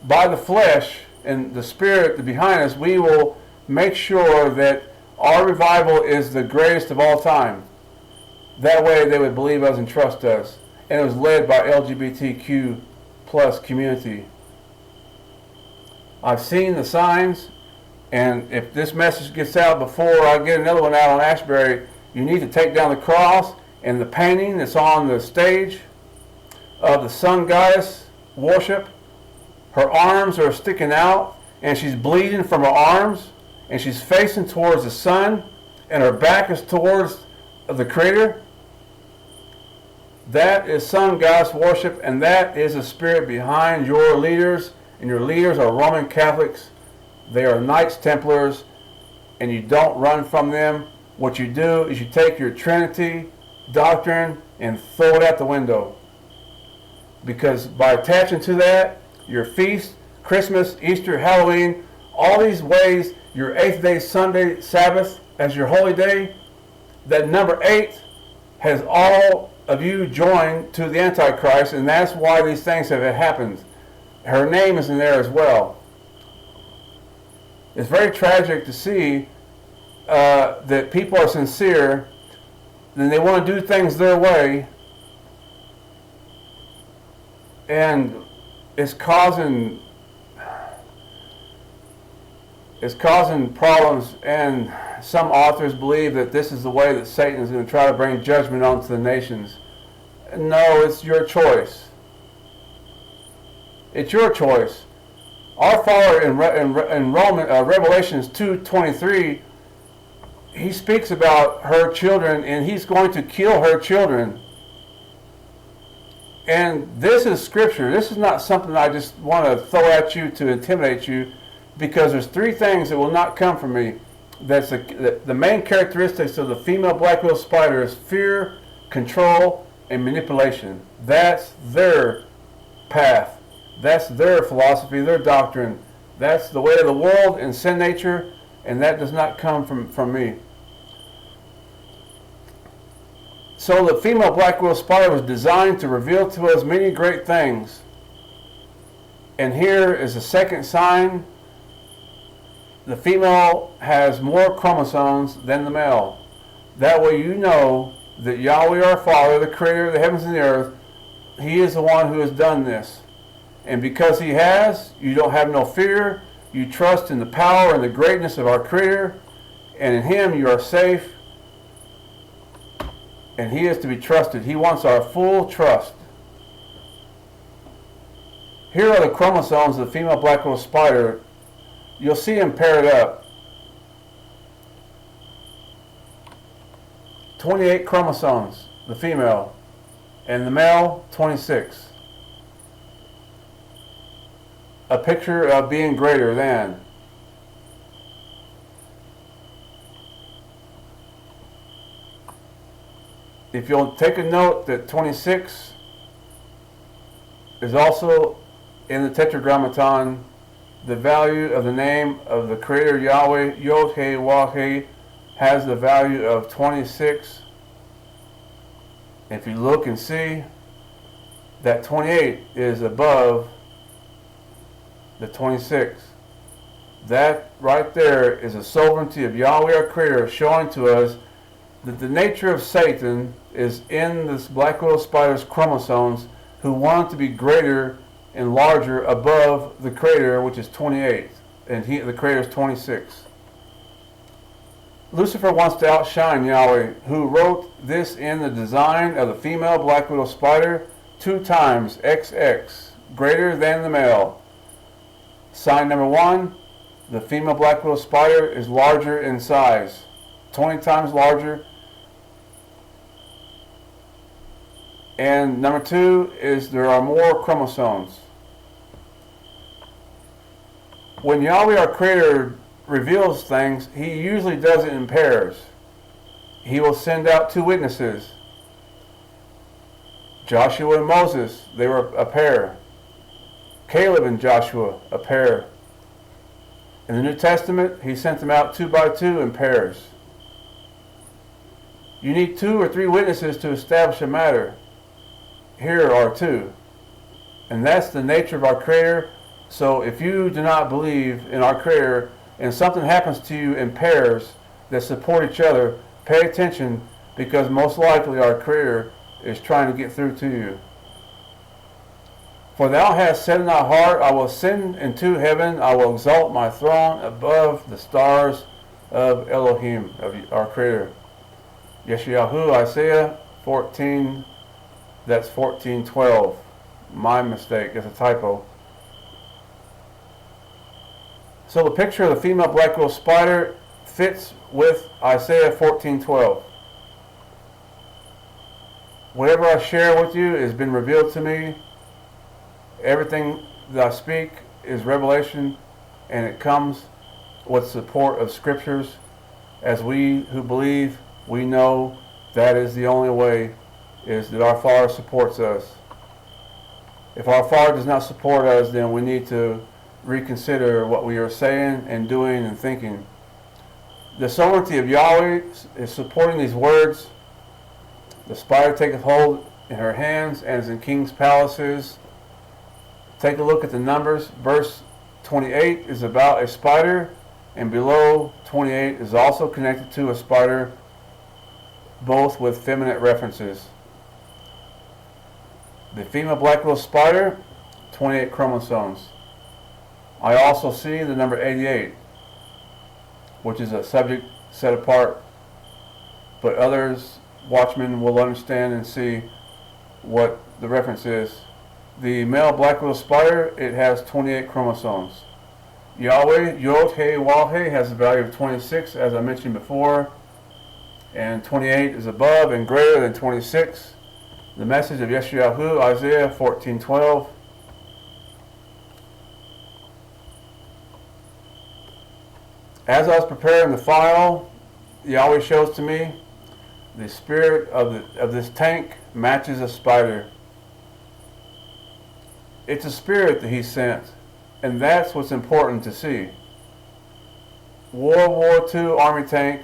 by the flesh and the Spirit behind us, we will make sure that our revival is the greatest of all time. That way they would believe us and trust us. And it was led by LGBTQ plus community. I've seen the signs, and if this message gets out before I get another one out on Ashbury, you need to take down the cross and the painting that's on the stage of the sun goddess worship. Her arms are sticking out, and she's bleeding from her arms, and she's facing towards the sun, and her back is towards the Creator. That is sun goddess worship, and that is the spirit behind your leaders, and your leaders are Roman Catholics. They are Knights Templars, and you don't run from them. What you do is you take your Trinity doctrine and throw it out the window. Because by attaching to that, your feast, Christmas, Easter, Halloween, all these ways, your 8th day Sunday, Sabbath as your holy day, that number 8 has all of you joined to the Antichrist, and that's why these things have happened. Her name is in there as well. It's very tragic to see that people are sincere, and they want to do things their way, and it's causing problems. And some authors believe that this is the way that Satan is going to try to bring judgment onto the nations. No, it's your choice. It's your choice. Our Father in Revelations 2:23, he speaks about her children, and he's going to kill her children. And this is scripture. This is not something I just want to throw at you to intimidate you, because there's 3 things that will not come from me. That's the main characteristics of the female black-widow spider is fear, control, and manipulation. That's their path. That's their philosophy, their doctrine. That's the way of the world and sin nature, and that does not come from me. So the female black-widow spider was designed to reveal to us many great things. And here is the second sign. The female has more chromosomes than the male. That way you know that Yahweh our Father, the Creator of the heavens and the earth, He is the one who has done this. And because He has, you don't have no fear. You trust in the power and the greatness of our Creator. And in Him you are safe. And He is to be trusted. He wants our full trust. Here are the chromosomes of the female black-widow spider. You'll see them paired up. 28 chromosomes, the female, and the male, 26. A picture of being greater than. If you'll take a note that 26 is also in the Tetragrammaton, the value of the name of the Creator Yahweh, Yod-Heh-Wah-Heh, has the value of 26. If you look and see that 28 is above the 26, that right there is the sovereignty of Yahweh our Creator, showing to us that the nature of Satan is in this black widow spider's chromosomes, who want to be greater and larger above the Creator, which is 28, and the Creator is 26. Lucifer wants to outshine Yahweh, who wrote this in the design of the female black widow spider, 2 times XX, greater than the male. Sign number 1, the female black widow spider is larger in size, 20 times larger. And number 2 is there are more chromosomes. When Yahweh our Creator reveals things, He usually does it in pairs. He will send out 2 witnesses. Joshua and Moses, they were a pair. Caleb and Joshua, a pair. In the New Testament, He sent them out 2 by 2 in pairs. You need 2 or 3 witnesses to establish a matter. Here are 2. And that's the nature of our Creator. So if you do not believe in our Creator and something happens to you in pairs that support each other, pay attention, because most likely our Creator is trying to get through to you. For thou hast said in thy heart, I will ascend into heaven, I will exalt my throne above the stars of Elohim, of our Creator. Yeshayahu, Isaiah 14, that's 14:12. My mistake, it's a typo. So the picture of the female black widow spider fits with Isaiah 14:12. Whatever I share with you has been revealed to me. Everything that I speak is revelation, and it comes with support of scriptures. As we who believe, we know that is the only way, is that our Father supports us. If our Father does not support us, then we need to reconsider what we are saying and doing and thinking. The sovereignty of Yahweh is supporting these words. The spider taketh hold in her hands and is in king's palaces. Take a look at the numbers. Verse 28 is about a spider, and below 28 is also connected to a spider, both with feminine references. The female black widow spider, 28 chromosomes. I also see the number 88, which is a subject set apart, but others, watchmen, will understand and see what the reference is. The male black widow spider, it has 28 chromosomes. Yahweh, Yod-Heh-Wah-Heh, has a value of 26, as I mentioned before, and 28 is above and greater than 26. The message of Yeshayahu, Isaiah 14:12. As I was preparing the file, Yahweh shows to me the spirit of this tank matches a spider. It's a spirit that He sent, and that's what's important to see. World War II Army tank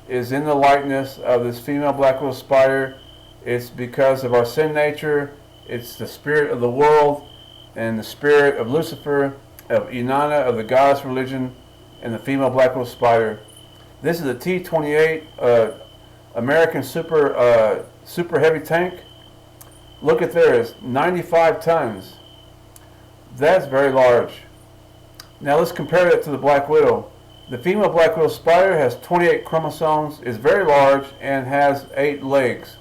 is in the likeness of this female black widow spider. It's because of our sin nature. It's the spirit of the world and the spirit of Lucifer, of Inanna, of the goddess religion, and the female black widow spider. This is a T-28 American super heavy tank. Look at there, it's 95 tons. That's very large. Now let's compare that to the black widow. The female black widow spider has 28 chromosomes, is very large, and has 8 legs.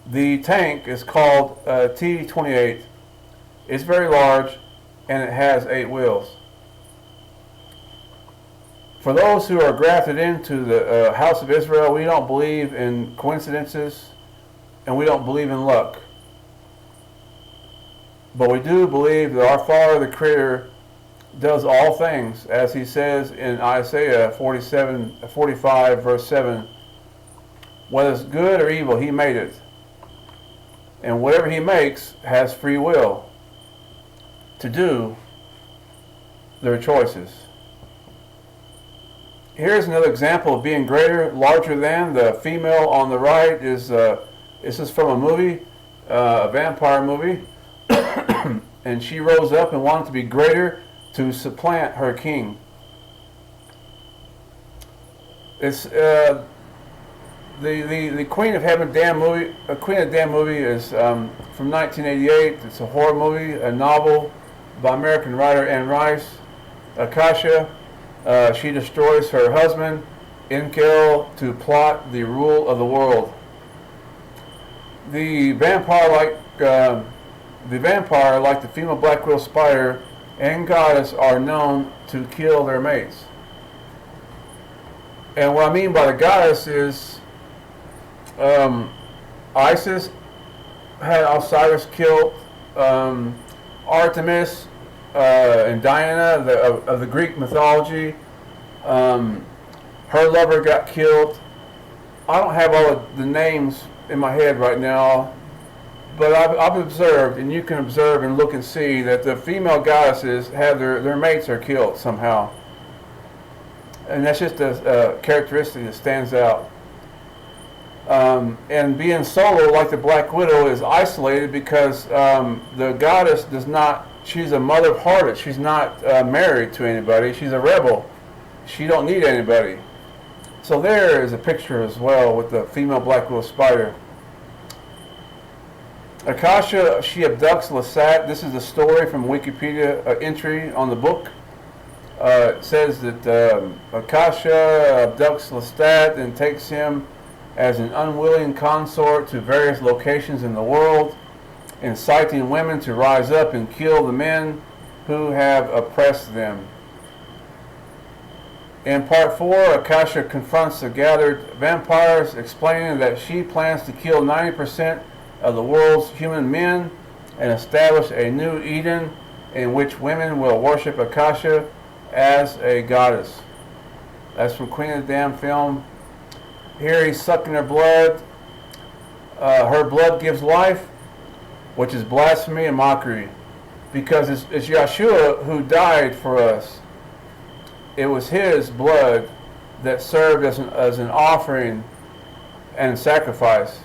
The tank is called T-28. It's very large, and it has 8 wheels. For those who are grafted into the house of Israel, we don't believe in coincidences, and we don't believe in luck. But we do believe that our Father, the Creator, does all things, as He says in Isaiah 45, verse 7. Whether it's good or evil, he made it. And whatever he makes has free will to do their choices. Here's another example of being greater, larger than. The female on the right is, this is from a movie, a vampire movie. And she rose up and wanted to be greater to supplant her king. It's the Queen of Heaven damn movie. Queen of Damn movie is from 1988. It's a horror movie, a novel by American writer Anne Rice. Akasha, she destroys her husband Enkel to plot the rule of the world. The vampire, like the female black widow spider and goddess, are known to kill their mates. And what I mean by the goddess is Isis had Osiris killed, Artemis and Diana of the Greek mythology. Her lover got killed. I don't have all of the names in my head right now, but I've observed, and you can observe and look and see, that the female goddesses have their mates are killed somehow. And that's just a characteristic that stands out. And being solo, like the Black Widow, is isolated because the goddess does not, she's a mother of harlots. She's not married to anybody. She's a rebel. She don't need anybody. So there is a picture as well with the female Black Widow spider. Akasha, she abducts Lestat. This is a story from Wikipedia entry on the book. It says that Akasha abducts Lestat and takes him as an unwilling consort to various locations in the world, inciting women to rise up and kill the men who have oppressed them. In part 4, Akasha confronts the gathered vampires, explaining that she plans to kill 90% of the world's human men and establish a new Eden in which women will worship Akasha as a goddess. That's from Queen of the Damn film. Here he's sucking her blood. Her blood gives life, which is blasphemy and mockery, because it's Yahshua who died for us. It was his blood that served as an offering and sacrifice.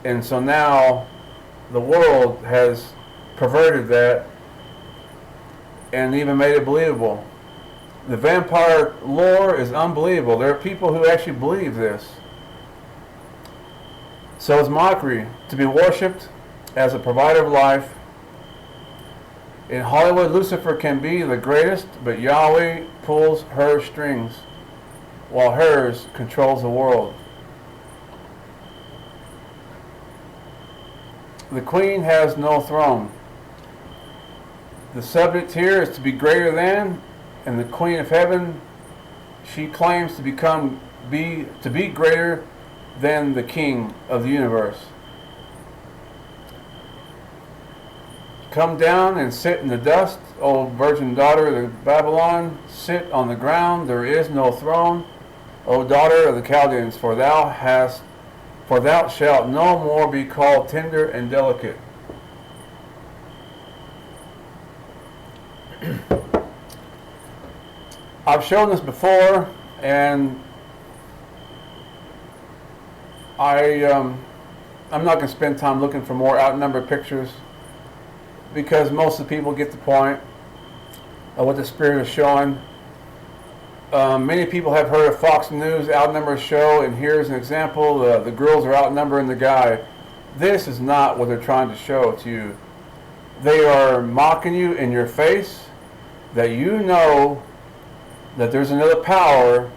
And so now the world has perverted that and even made it believable. The vampire lore is unbelievable. There are people who actually believe this. So it's mockery to be worshipped as a provider of life. In Hollywood, Lucifer can be the greatest, but Yahweh pulls her strings while hers controls the world. The queen has no throne. The subject here is to be greater than, and the Queen of Heaven, she claims to be greater than the King of the universe. Come down and sit in the dust, O virgin daughter of Babylon. Sit on the ground. There is no throne, O daughter of the Chaldeans, for thou shalt no more be called tender and delicate. I've shown this before, and I'm not going to spend time looking for more outnumbered pictures, because most of the people get the point of what the Spirit is showing. Many people have heard of Fox News outnumber show, and here's an example. The girls are outnumbering the guy. This is not what they're trying to show to you. They are mocking you in your face, that you know that there's another power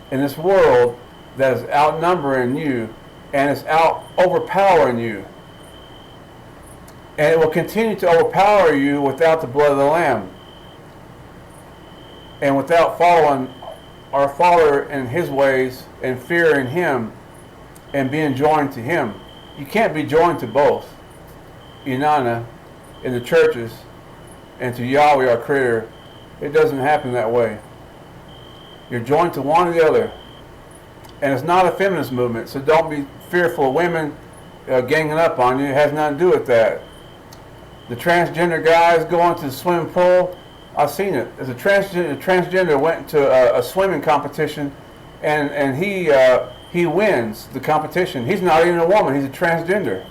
in this world that is outnumbering you and is overpowering you. And it will continue to overpower you without the blood of the Lamb, and without following our Father in His ways and fearing Him and being joined to Him. You can't be joined to both, Inanna, in the churches, and to Yahweh, our Creator. It doesn't happen that way. You're joined to one or the other. And it's not a feminist movement, so don't be fearful of women ganging up on you. It has nothing to do with that. The transgender guys going to the swimming pool, I've seen it. As a transgender went to a swimming competition, and he wins the competition. He's not even a woman, he's a transgender.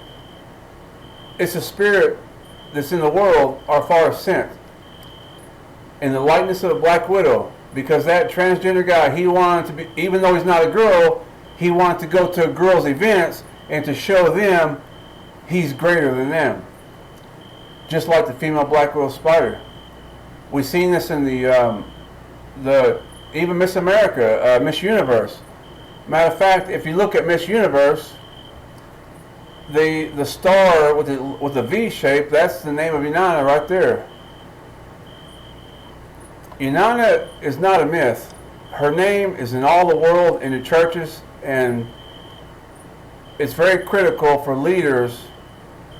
It's a spirit that's in the world, our Father sent, in the likeness of a black widow. Because that transgender guy, he wanted to be, even though he's not a girl, he wanted to go to girls' events and to show them he's greater than them. Just like the female black widow spider. We've seen this in the even Miss America, Miss Universe. Matter of fact, if you look at Miss Universe, the star with the V shape, that's the name of Inanna right there. Inanna is not a myth. Her name is in all the world, in the churches, and it's very critical for leaders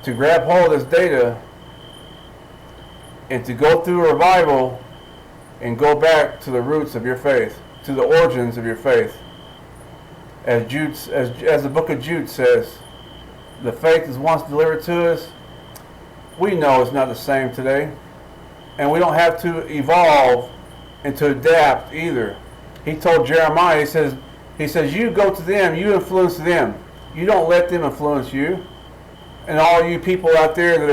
to grab hold of this data and to go through a revival and go back to the roots of your faith, to the origins of your faith. As the book of Jude says, the faith is once delivered to us. We know it's not the same today. And we don't have to evolve and to adapt either. He told Jeremiah, he says, you go to them, you influence them. You don't let them influence you. And all you people out there that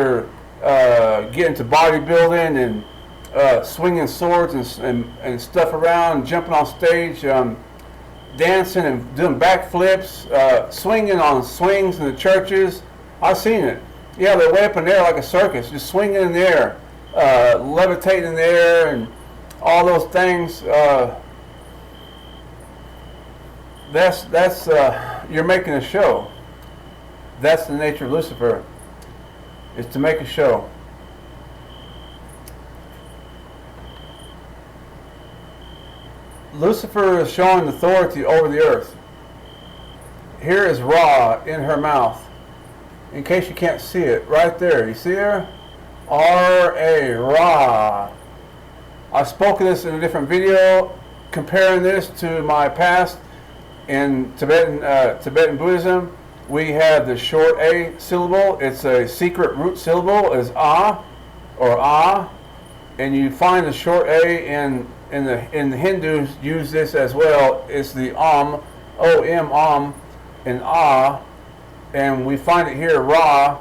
are getting to bodybuilding and swinging swords and stuff around, jumping on stage, dancing and doing backflips, swinging on swings in the churches. I've seen it. Yeah, they're way up in the air like a circus, just swinging in the air. Levitating in the air and all those things. That's you're making a show. That's the nature of Lucifer, is to make a show. Lucifer is showing authority over the earth. Here is Ra in her mouth. In case you can't see it, right there. You see her? R-A, Ra. I spoke of this in a different video, comparing this to my past in Tibetan Buddhism. We have the short A syllable. It's a secret root syllable, is Ah, or Ah, and you find the short A in the Hindus use this as well. It's the O-M, and Ah, and we find it here, Ra,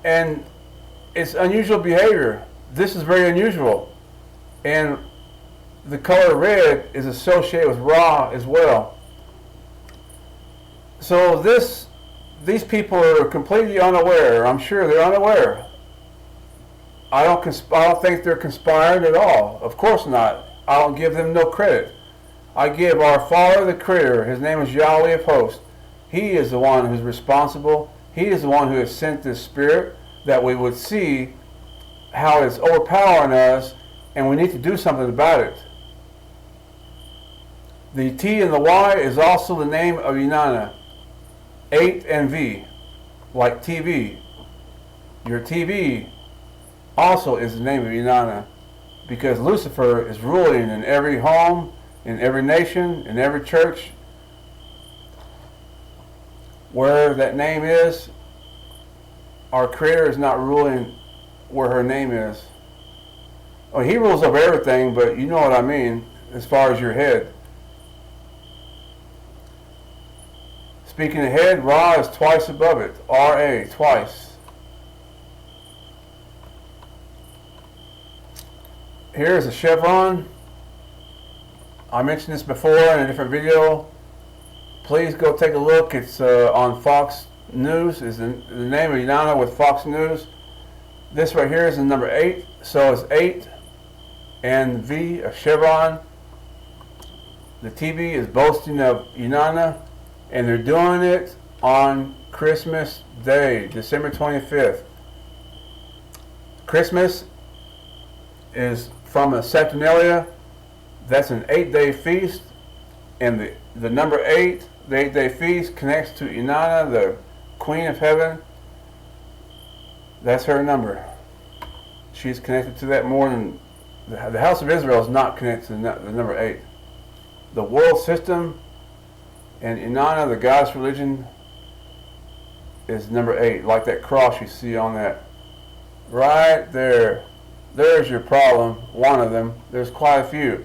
and it's unusual behavior. This is very unusual. And the color red is associated with Ra as well. So these people are completely unaware. I'm sure they're unaware. I don't think they're conspired at all. Of course not. I don't give them no credit. I give our Father the Creator, his name is Yahweh of hosts. He is the one who's responsible. He is the one who has sent this spirit, that we would see how it's overpowering us, and we need to do something about it. The T and the Y is also the name of Inanna. 8 and V, like TV. Your TV also is the name of Inanna, because Lucifer is ruling in every home, in every nation, in every church. Where that name is, our Creator is not ruling where her name is. Well, he rules over everything, but you know what I mean, as far as your head. Speaking of head, Ra is twice above it. R-A, twice. Here's a chevron. I mentioned this before in a different video. Please go take a look. It's on Fox News. Is the name of Inanna with Fox News. This right here is the number 8. So it's 8 and V, a chevron. The TV is boasting of Inanna, and they're doing it on Christmas Day, December 25th. Christmas is from a Saturnalia. That's an 8-day feast, and the number 8, the 8-day feast, connects to Inanna, the Queen of Heaven. That's her number. She's connected to that more than the House of Israel is not connected to the number 8. The world system And Inanna, the goddess religion, is number 8, like that cross you see on that. Right there. There's your problem, one of them. There's quite a few.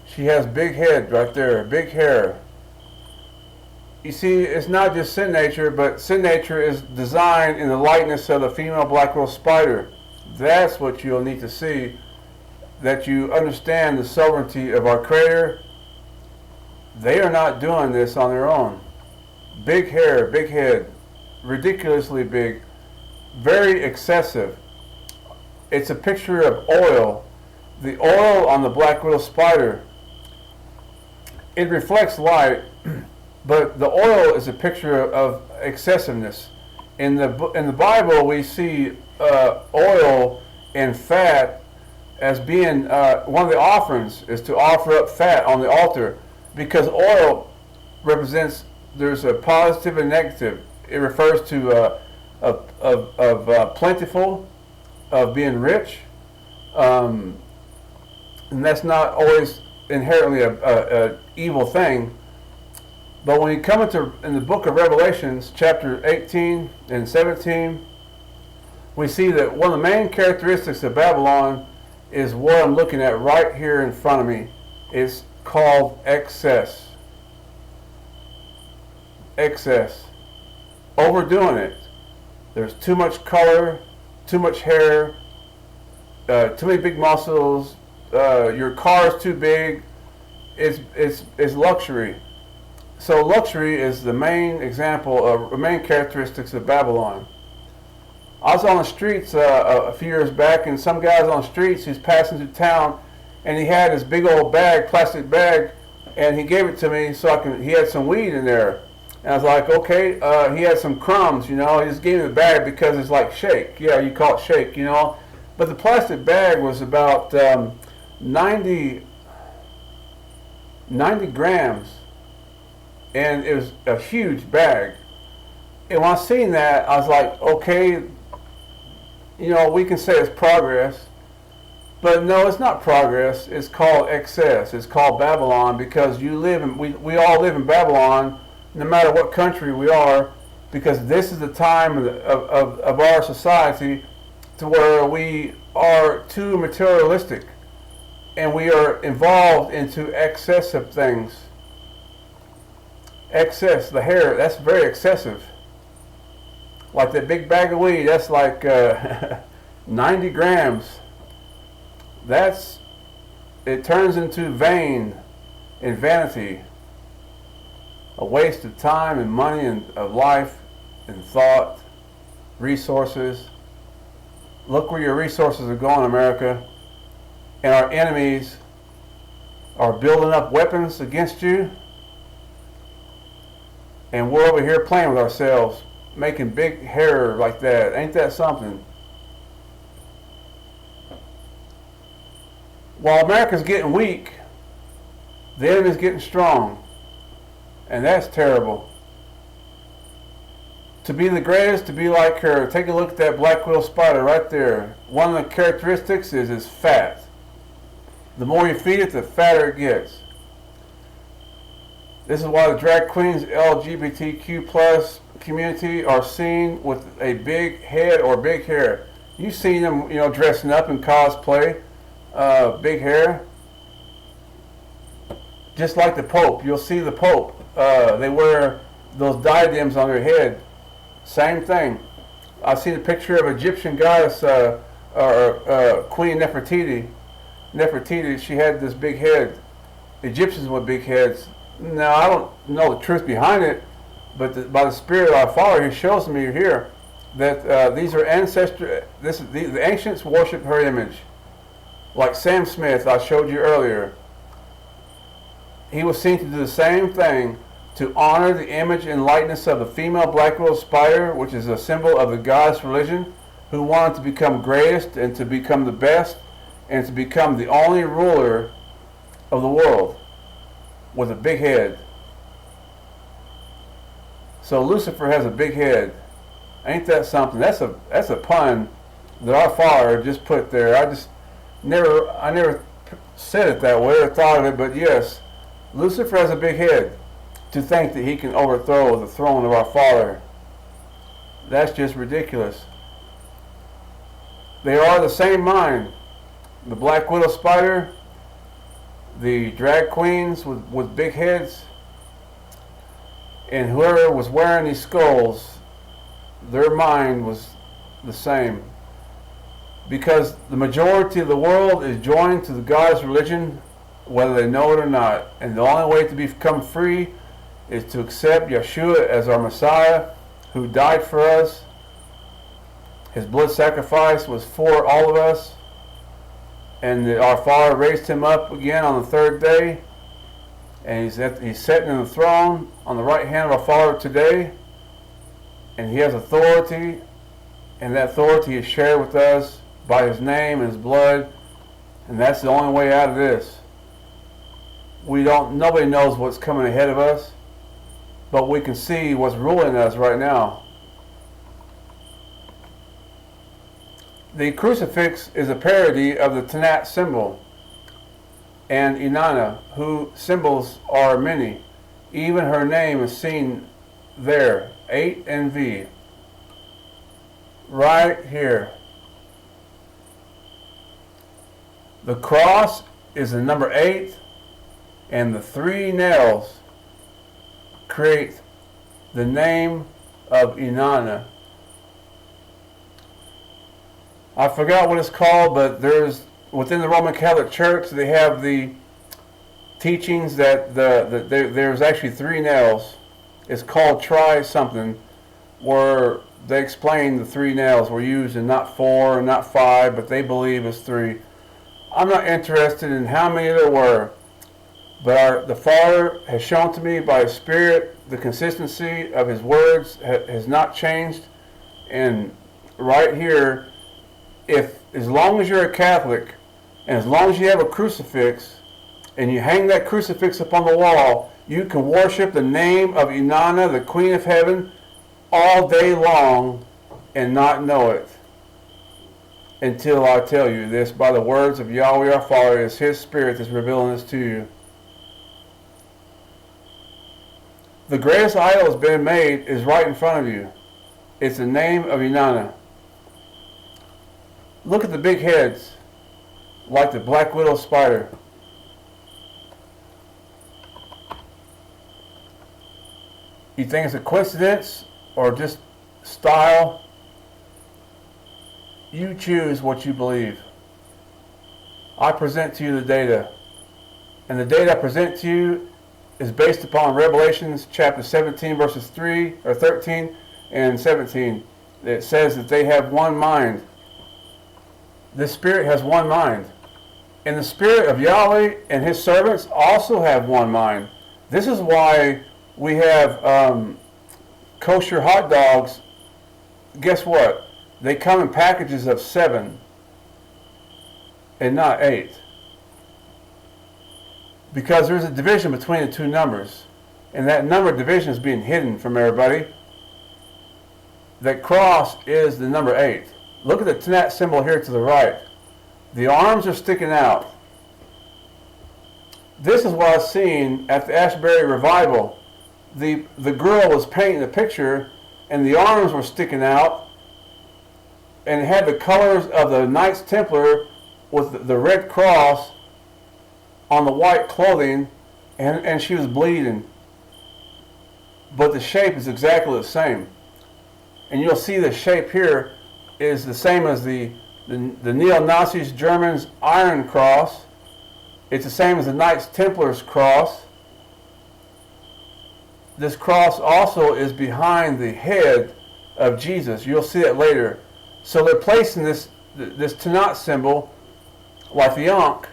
She has big head right there, big hair. You see, it's not just sin nature, but sin nature is designed in the likeness of the female black widow spider. That's what you'll need to see, that you understand the sovereignty of our Creator. They are not doing this on their own. Big hair, big head, ridiculously big, very excessive. It's a picture of oil. The oil on the black widow spider, it reflects light, but the oil is a picture of excessiveness. In the Bible, we see oil and fat as being one of the offerings is to offer up fat on the altar, because oil represents, there's a positive and negative. It refers to plentiful, of being rich, and that's not always inherently a evil thing. But when you come in the book of Revelations, chapter 18 and 17, we see that one of the main characteristics of Babylon is what I'm looking at right here in front of me. It's called excess. Excess. Overdoing it. There's too much color, too much hair, too many big muscles, your car's too big. It's luxury. So luxury is the main example of the main characteristics of Babylon. I was on the streets a few years back, and some guy's on the streets, he's passing through town, and he had this big old bag, plastic bag, and he gave it to me so he had some weed in there. And I was like, okay, he had some crumbs, you know, he just gave me the bag because it's like shake. Yeah, you call it shake, you know. But the plastic bag was about 90 grams. And it was a huge bag. And when I seen that, I was like, okay, you know, we can say it's progress. But no, it's not progress. It's called excess. It's called Babylon, because we all live in Babylon, no matter what country we are, because this is the time of our society to where we are too materialistic. And we are involved into excess of things. Excess, the hair, that's very excessive. Like that big bag of weed, that's like 90 grams. It turns into vain and vanity. A waste of time and money and of life and thought, resources. Look where your resources are going, America. And our enemies are building up weapons against you. And we're over here playing with ourselves, making big hair like that. Ain't that something? While America's getting weak, the enemy's getting strong. And that's terrible. To be the greatest, to be like her. Take a look at that black widow spider right there. One of the characteristics is it's fat. The more you feed it, the fatter it gets. This is why the drag queens, LGBTQ plus community are seen with a big head or big hair. You've seen them, you know, dressing up in cosplay, big hair. Just like the Pope, you'll see the Pope. They wear those diadems on their head. Same thing. I've seen a picture of Egyptian goddess, Queen Nefertiti. Nefertiti, she had this big head. Egyptians with big heads. Now, I don't know the truth behind it, but by the Spirit of our Father, He shows me here that these are ancestors. The ancients worship her image. Like Sam Smith, I showed you earlier. He was seen to do the same thing, to honor the image and likeness of the female black widow spider, which is a symbol of the goddess religion, who wanted to become greatest and to become the best and to become the only ruler of the world with a big head. So Lucifer has a big head. Ain't that something? That's a pun that our Father just put there. I never said it that way or thought of it, but yes, Lucifer has a big head to think that he can overthrow the throne of our Father. That's just ridiculous. They are the same mind. The black widow spider, the drag queens with big heads, and whoever was wearing these skulls, their mind was the same. Because the majority of the world is joined to the God's religion, whether they know it or not. And the only way to become free is to accept Yeshua as our Messiah, who died for us. His blood sacrifice was for all of us. And our Father raised him up again on the third day. And he's sitting in the throne on the right hand of our Father today. And he has authority. And that authority is shared with us by his name and his blood. And that's the only way out of this. Nobody knows what's coming ahead of us. But we can see what's ruling us right now. The crucifix is a parody of the Tanakh symbol and Inanna, whose symbols are many. Even her name is seen there, 8 and V. Right here. The cross is the number 8, and the 3 nails create the name of Inanna. I forgot what it's called, but within the Roman Catholic Church, they have the teachings that there's actually 3 nails. It's called try something, where they explain the 3 nails were used and not 4 and not 5, but they believe it's 3. I'm not interested in how many there were, but the Father has shown to me by His Spirit the consistency of His words has not changed. And right here, as long as you're a Catholic, and as long as you have a crucifix, and you hang that crucifix up on the wall, you can worship the name of Inanna, the Queen of Heaven, all day long and not know it. Until I tell you this by the words of Yahweh our Father, it's His Spirit that's revealing this to you. The greatest idol that's been made is right in front of you. It's the name of Inanna. Look at the big heads, like the black widow spider. You think it's a coincidence or just style? You choose what you believe. I present to you the data. And the data I present to you is based upon Revelations chapter 17 verses 3 or 13 and 17. It says that they have one mind. The Spirit has one mind. And the Spirit of Yahweh and His servants also have one mind. This is why we have kosher hot dogs. Guess what? They come in packages of 7 and not 8. Because there's a division between the two numbers. And that number division is being hidden from everybody. That cross is the number 8. Look at the Tanakh symbol here to the right. The arms are sticking out. This is what I've seen at the Ashbury Revival. The girl was painting the picture and the arms were sticking out. And it had the colors of the Knights Templar with the red cross on the white clothing, and she was bleeding. But the shape is exactly the same. And you'll see the shape here is the same as the neo-Nazis Germans' Iron Cross. It's the same as the Knights Templars' cross. This cross also is behind the head of Jesus. You'll see it later. So they're placing this Tanakh symbol like the Ankh.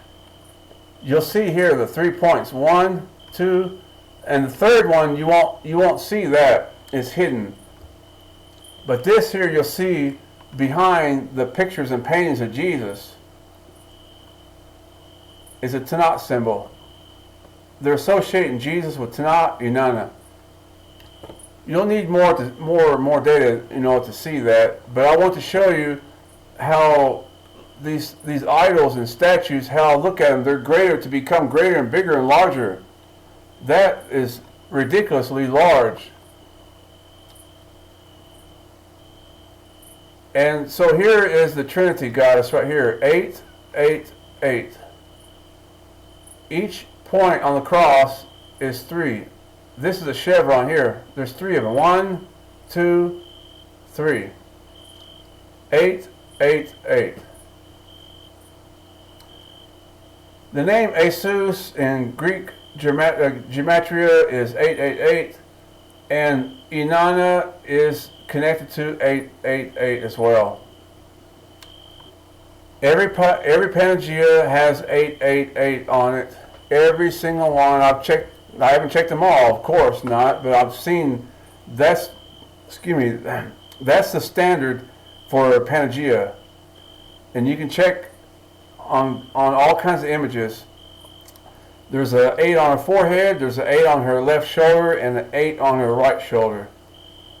You'll see here the 3 points, 1, 2, and the third one you won't see that. It's hidden. But this here you'll see behind the pictures and paintings of Jesus is a Tanakh symbol. They're associating Jesus with Tanakh, Inanna. You'll need more data, to see that. But I want to show you how these idols and statues, how I look at them, they're greater to become greater and bigger and larger. That is ridiculously large. And so here is the Trinity goddess right here. 8, 8, 8. Each point on the cross is 3. This is a chevron here. There's 3 of them. 1, 2, 3. 8, 8, 8. The name Asus in Greek gematria is 888, and Inanna is connected to 888 as well. Every Panagia has 888 on it. Every single one. I've checked. I haven't checked them all, of course not, but I've seen. That's the standard for Panagia, and you can check on all kinds of images. There's an 8 on her forehead, there's an 8 on her left shoulder, and an 8 on her right shoulder.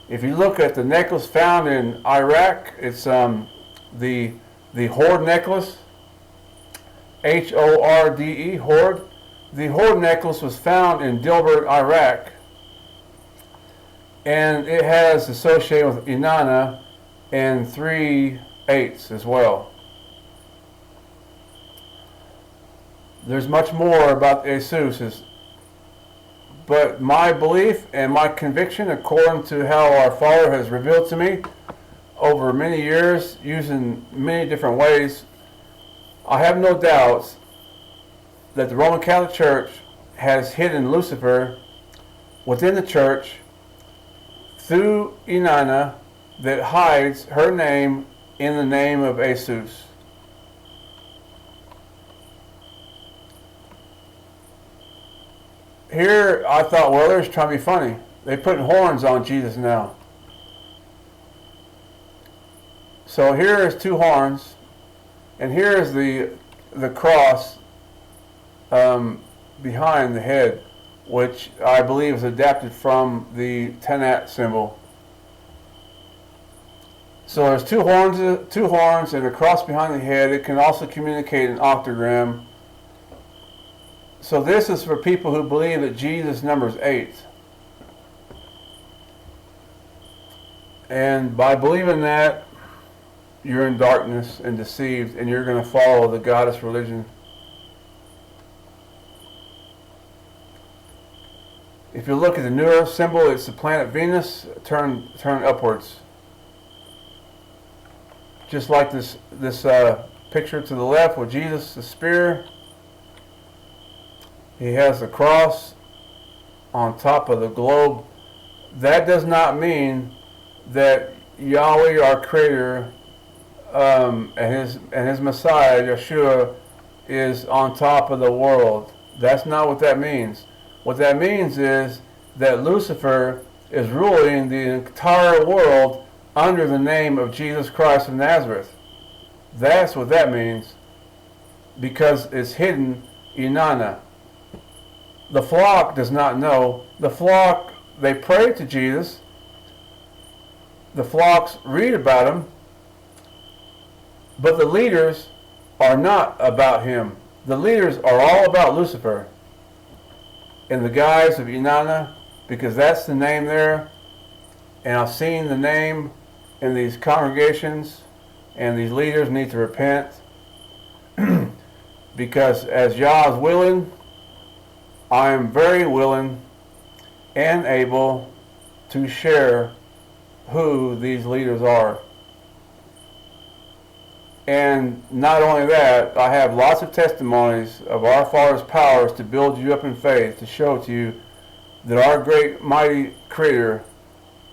If you look at the necklace found in Iraq, it's the Horde necklace, Horde, Horde. The Horde necklace was found in Dilbert, Iraq, and it has associated with Inanna and 3 8s as well. There's much more about the Asus, but my belief and my conviction, according to how our Father has revealed to me over many years, using many different ways, I have no doubts that the Roman Catholic Church has hidden Lucifer within the church through Inanna that hides her name in the name of Asus. Here, I thought, well, they're just trying to be funny. They're putting horns on Jesus now. So here is 2 horns, and here is the cross behind the head, which I believe is adapted from the Tanat symbol. So there's 2 horns, and a cross behind the head. It can also communicate an octagram. So this is for people who believe that Jesus' number is 8. And by believing that, you're in darkness and deceived, and you're going to follow the goddess religion. If you look at the newer symbol, it's the planet Venus turned upwards. Just like this picture to the left with Jesus, the spear. He has the cross on top of the globe. That does not mean that Yahweh, our Creator, and his Messiah, Yeshua, is on top of the world. That's not what that means. What that means is that Lucifer is ruling the entire world under the name of Jesus Christ of Nazareth. That's what that means, because it's hidden Inanna. The flock does not know. The flock, they pray to Jesus. The flocks read about him. But the leaders are not about him. The leaders are all about Lucifer in the guise of Inanna, because that's the name there. And I've seen the name in these congregations, and these leaders need to repent. Because as Yah is willing, I am very willing and able to share who these leaders are. And not only that, I have lots of testimonies of our Father's powers to build you up in faith, to show to you that our great mighty Creator,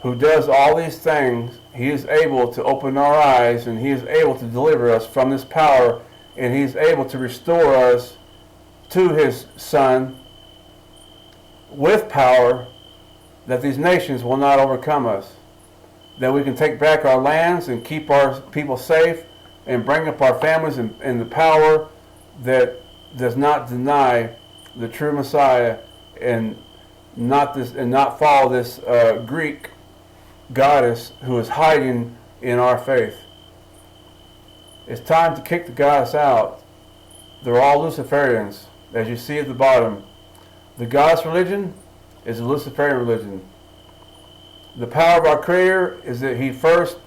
who does all these things, He is able to open our eyes, and He is able to deliver us from this power, and He is able to restore us to His Son with power, that these nations will not overcome us, that we can take back our lands and keep our people safe and bring up our families in the power that does not deny the true Messiah and not follow this Greek goddess who is hiding in our faith. It's time to kick the goddess out. They're all Luciferians, as you see at the bottom. The goddess religion is a Luciferian religion. The power of our Creator is that He first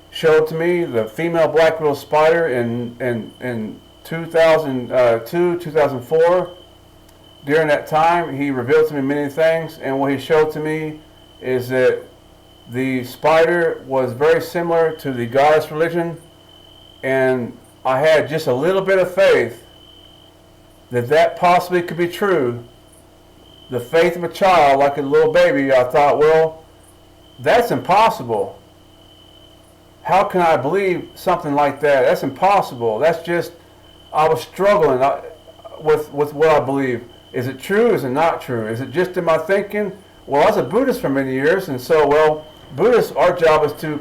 showed to me the female black widow spider in 2002, 2004. During that time, He revealed to me many things, and what He showed to me is that the spider was very similar to the goddess religion, and I had just a little bit of faith that that possibly could be true. The faith of a child, like a little baby. I thought, well, that's impossible. How can I believe something like that? That's impossible. That's just, I was struggling with what I believe. Is it true? Is it not true? Is it just in my thinking? Well, I was a Buddhist for many years, and so, well, Buddhists, our job is to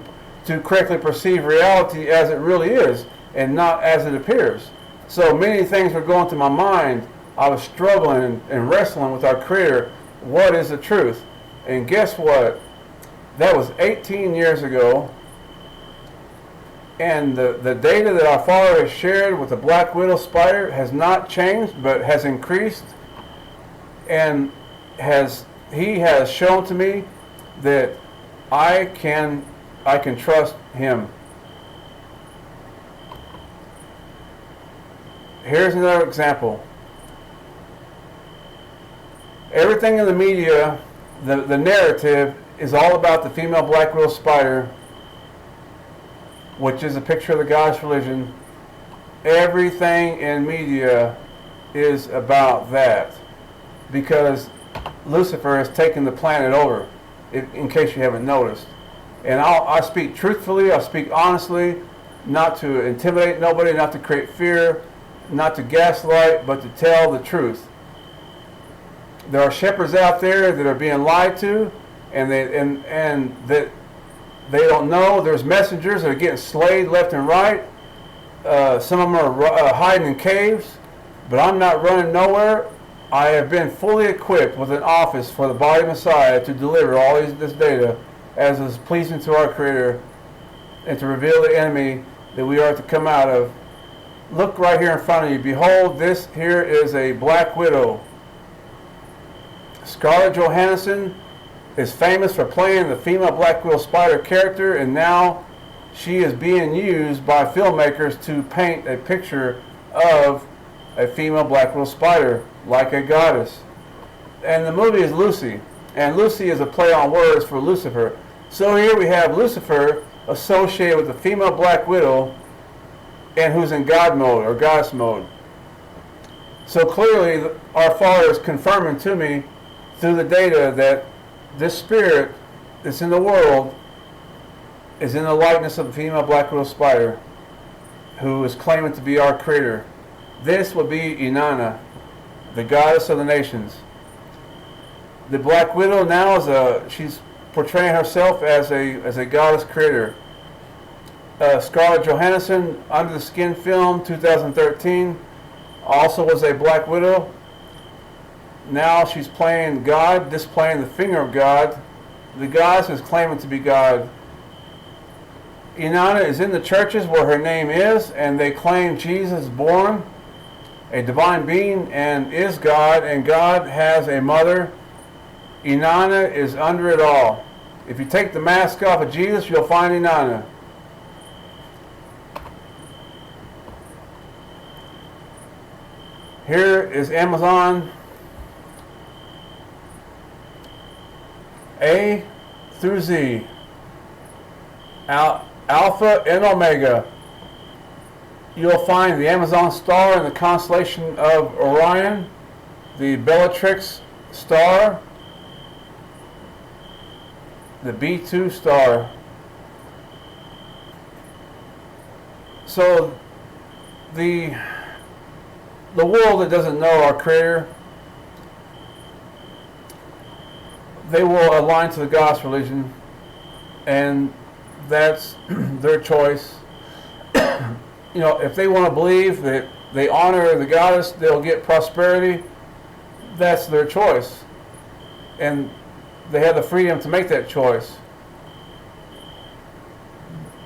correctly perceive reality as it really is, and not as it appears. So many things were going through my mind. I was struggling and wrestling with our Creator. What is the truth? And guess what? That was 18 years ago. And the data that our Father has shared with the black widow spider has not changed, but has increased. And He has shown to me that I can trust Him. Here's another example. Everything in the media, the narrative is all about the female black widow spider, which is a picture of the goddess religion. Everything in media is about that, because Lucifer has taken the planet over, in case you haven't noticed. And I speak truthfully, I speak honestly, not to intimidate nobody, not to create fear, not to gaslight, but to tell the truth. There are shepherds out there that are being lied to, and that they don't know. There's messengers that are getting slayed left and right. Some of them are hiding in caves, but I'm not running nowhere. I have been fully equipped with an office for the body of Messiah to deliver all this data as is pleasing to our Creator, and to reveal the enemy that we are to come out of. Look right here in front of you. Behold, this here is a black widow. Scarlett Johansson is famous for playing the female black widow spider character, and now she is being used by filmmakers to paint a picture of a female black widow spider like a goddess. And the movie is Lucy, and Lucy is a play on words for Lucifer. So here we have Lucifer associated with the female black widow, and who's in God mode or goddess mode. So clearly our Father is confirming to me through the data that this spirit that's in the world is in the likeness of the female black widow spider, who is claiming to be our Creator. This would be Inanna, the goddess of the nations. The black widow now she's portraying herself as a goddess creator. Scarlett Johansson, Under the Skin film, 2013, also was a black widow. Now she's playing God, displaying the finger of God. The goddess is claiming to be God. Inanna is in the churches where her name is, and they claim Jesus born, a divine being, and is God, and God has a mother. Inanna is under it all. If you take the mask off of Jesus, you'll find Inanna. Here is Amazon. A through Z. Alpha and Omega. You'll find the Amazon star in the constellation of Orion, the Bellatrix star, the B2 star. So the world that doesn't know our Creator, they will align to the goddess religion, and that's their choice. You know, if they want to believe that they honor the goddess, they'll get prosperity, that's their choice. And they have the freedom to make that choice.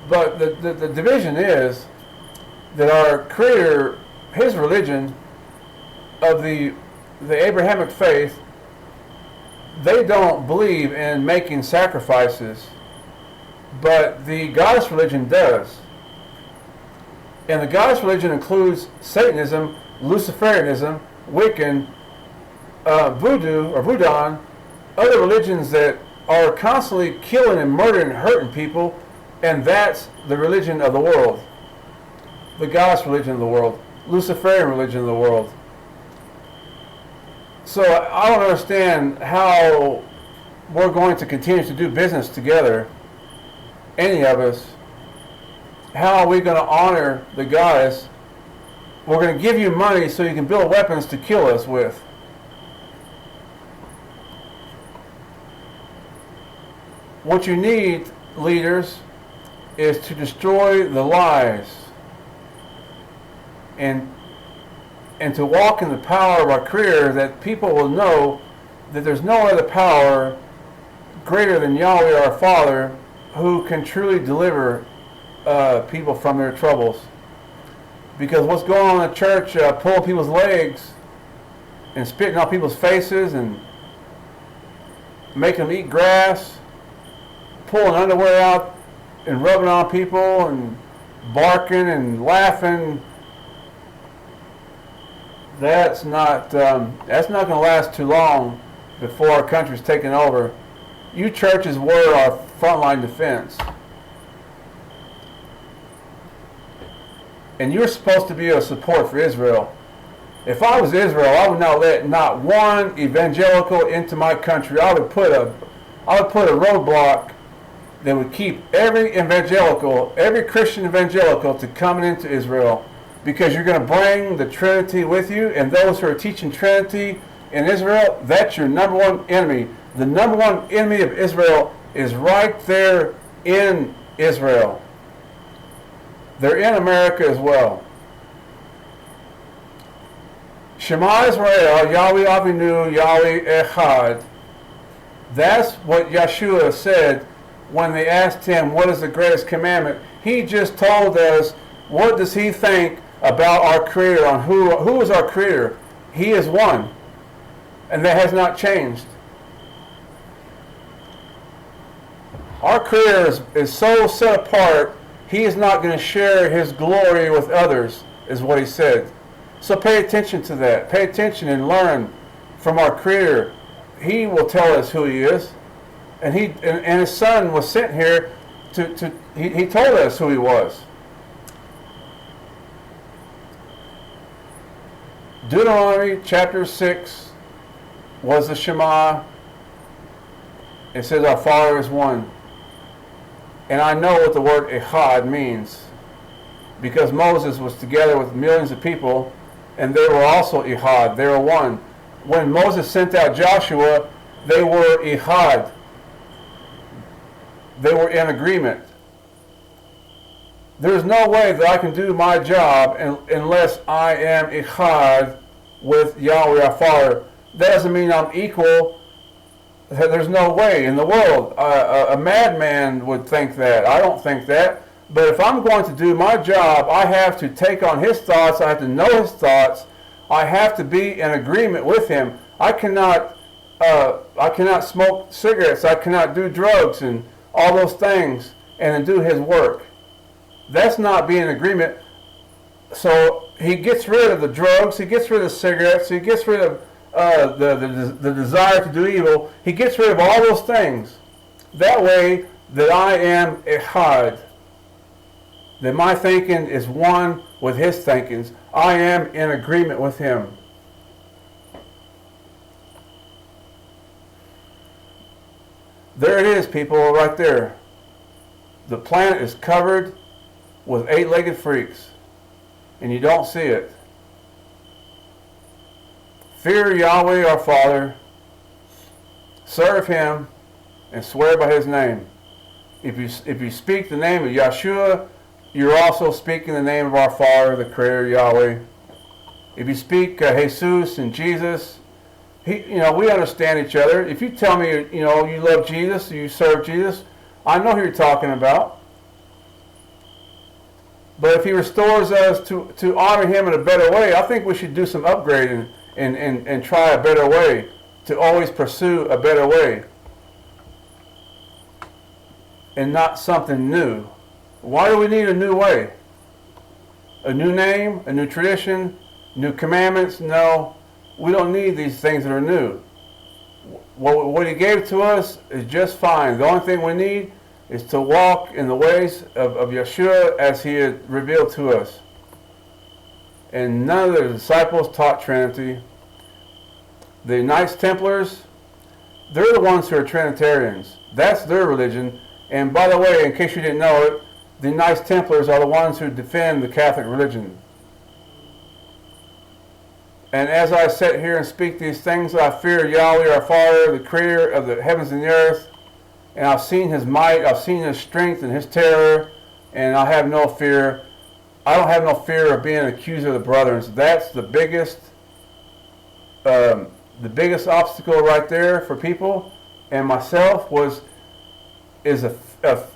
But the division is that our Creator, His religion of the Abrahamic faith, they don't believe in making sacrifices, but the goddess religion does. And the goddess religion includes Satanism, Luciferianism, Wiccan, Voodoo or Voodoo, other religions that are constantly killing and murdering and hurting people, and that's the religion of the world. The goddess religion of the world, Luciferian religion of the world. So I don't understand how we're going to continue to do business together, any of us. How are we going to honor the goddess? We're going to give you money so you can build weapons to kill us with. What you need, leaders, is to destroy the lies and to walk in the power of our Creator, that people will know that there's no other power greater than Yahweh our Father, who can truly deliver people from their troubles. Because what's going on in the church, pulling people's legs and spitting on people's faces and making them eat grass, pulling underwear out and rubbing on people and barking and laughing, that's not going to last too long before our country's taken over. You churches were our frontline defense. And you're supposed to be a support for Israel. If I was Israel, I would not let not one evangelical into my country. I would put a roadblock that would keep every evangelical, every Christian evangelical to coming into Israel. Because you're going to bring the Trinity with you, and those who are teaching Trinity in Israel, that's your number one enemy. The number one enemy of Israel is right there in Israel. They're in America as well. Shema Israel, Yahweh Avinu, Yahweh Echad. That's what Yeshua said when they asked him, what is the greatest commandment? He just told us, what does he think about our Creator, on who is our Creator? He is one. And that has not changed. Our Creator is so set apart, He is not going to share His glory with others, is what He said. So pay attention to that. Pay attention and learn from our Creator. He will tell us who He is. And His Son was sent here He told us who He was. Deuteronomy chapter 6 was the Shema. It says our Father is one. And I know what the word Echad means, because Moses was together with millions of people, and they were also Echad. They were one. When Moses sent out Joshua, they were Echad. They were in agreement. There's no way that I can do my job unless I am Echad with Yahweh our Father. That doesn't mean I'm equal. There's no way in the world. A madman would think that. I don't think that. But if I'm going to do my job, I have to take on His thoughts. I have to know His thoughts. I have to be in agreement with Him. I cannot smoke cigarettes. I cannot do drugs and all those things and then do His work. That's not being in agreement. So He gets rid of the drugs. He gets rid of the cigarettes. He gets rid of the desire to do evil. He gets rid of all those things. That way that I am Echad. That my thinking is one with His thinkings. I am in agreement with Him. There it is, people, right there. The planet is covered with 8-legged freaks, and you don't see it. Fear Yahweh our Father, serve Him, and swear by His name. If you speak the name of Yeshua, you're also speaking the name of our Father, the Creator Yahweh. If you speak Jesus and Jesus, we understand each other. If you tell me you love Jesus, you serve Jesus, I know who you're talking about. But if he restores us to honor him in a better way, I think we should do some upgrading and try a better way, to always pursue a better way and not something new. Why do we need a new way? A new name, a new tradition, new commandments? No, we don't need these things that are new. What he gave to us is just fine. The only thing we need is to walk in the ways of Yeshua as he had revealed to us. And none of the disciples taught Trinity. The Knights Templars, they're the ones who are Trinitarians. That's their religion. And by the way, in case you didn't know it, the Knights Templars are the ones who defend the Catholic religion. And as I sit here and speak these things, I fear Yahweh our Father, the creator of the heavens and the earth. And I've seen his might, I've seen his strength and his terror, and I have no fear. I don't have no fear of being an accuser of the brethren. That's the biggest obstacle right there for people, and myself is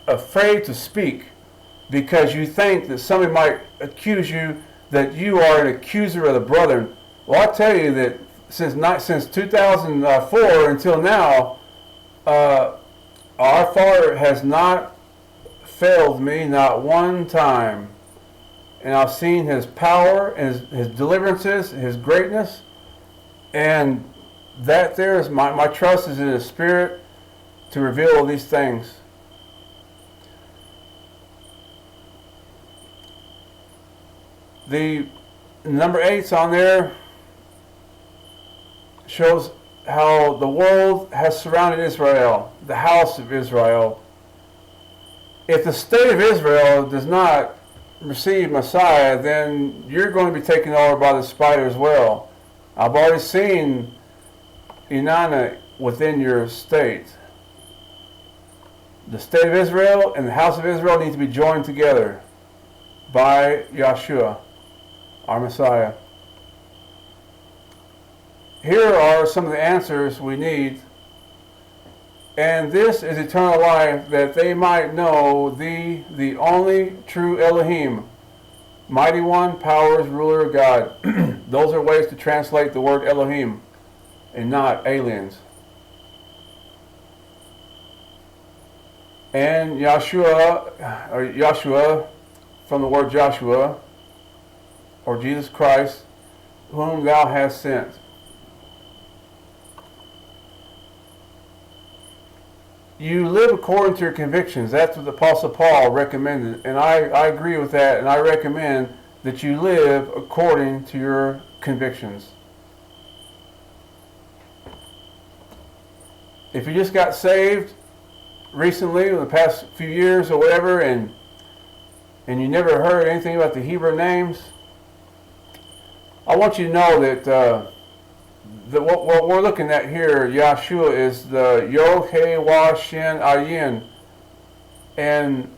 afraid to speak, because you think that somebody might accuse you that you are an accuser of the brethren. Well, I tell you that since 2004 until now, our Father has not failed me, not one time. And I've seen his power, and his deliverances, his greatness. And that there is my trust is in his Spirit to reveal these things. The number 8's on there shows how the world has surrounded Israel, the house of Israel. If the state of Israel does not receive Messiah, then you're going to be taken over by the spider as well. I've already seen Inanna within your state. The state of Israel and the house of Israel need to be joined together by Yeshua, our Messiah. Here are some of the answers we need. And this is eternal life, that they might know thee, the only true Elohim, mighty one, powers, ruler, God. Those are ways to translate the word Elohim, and not aliens. And Yeshua, from the word Joshua, or Jesus Christ, whom thou hast sent. You live according to your convictions. That's what the Apostle Paul recommended. And I agree with that, and I recommend that you live according to your convictions. If you just got saved recently, in the past few years or whatever, and you never heard anything about the Hebrew names, I want you to know that what we're looking at here, Yahshua, is the Yod, He, Wah, Shin, Ayin. And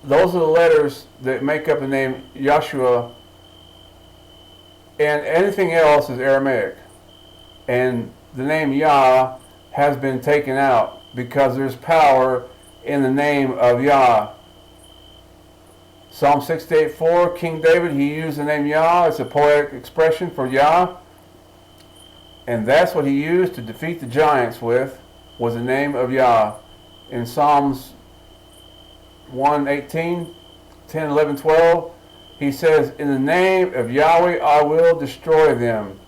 those are the letters that make up the name Yahshua. And anything else is Aramaic. And the name Yah has been taken out because there's power in the name of Yah. Psalm 68:4, King David, he used the name Yah. It's a poetic expression for Yah. And that's what he used to defeat the giants with, was the name of Yah. In Psalms 1:18, 10, 11, 12, he says, in the name of Yahweh I will destroy them.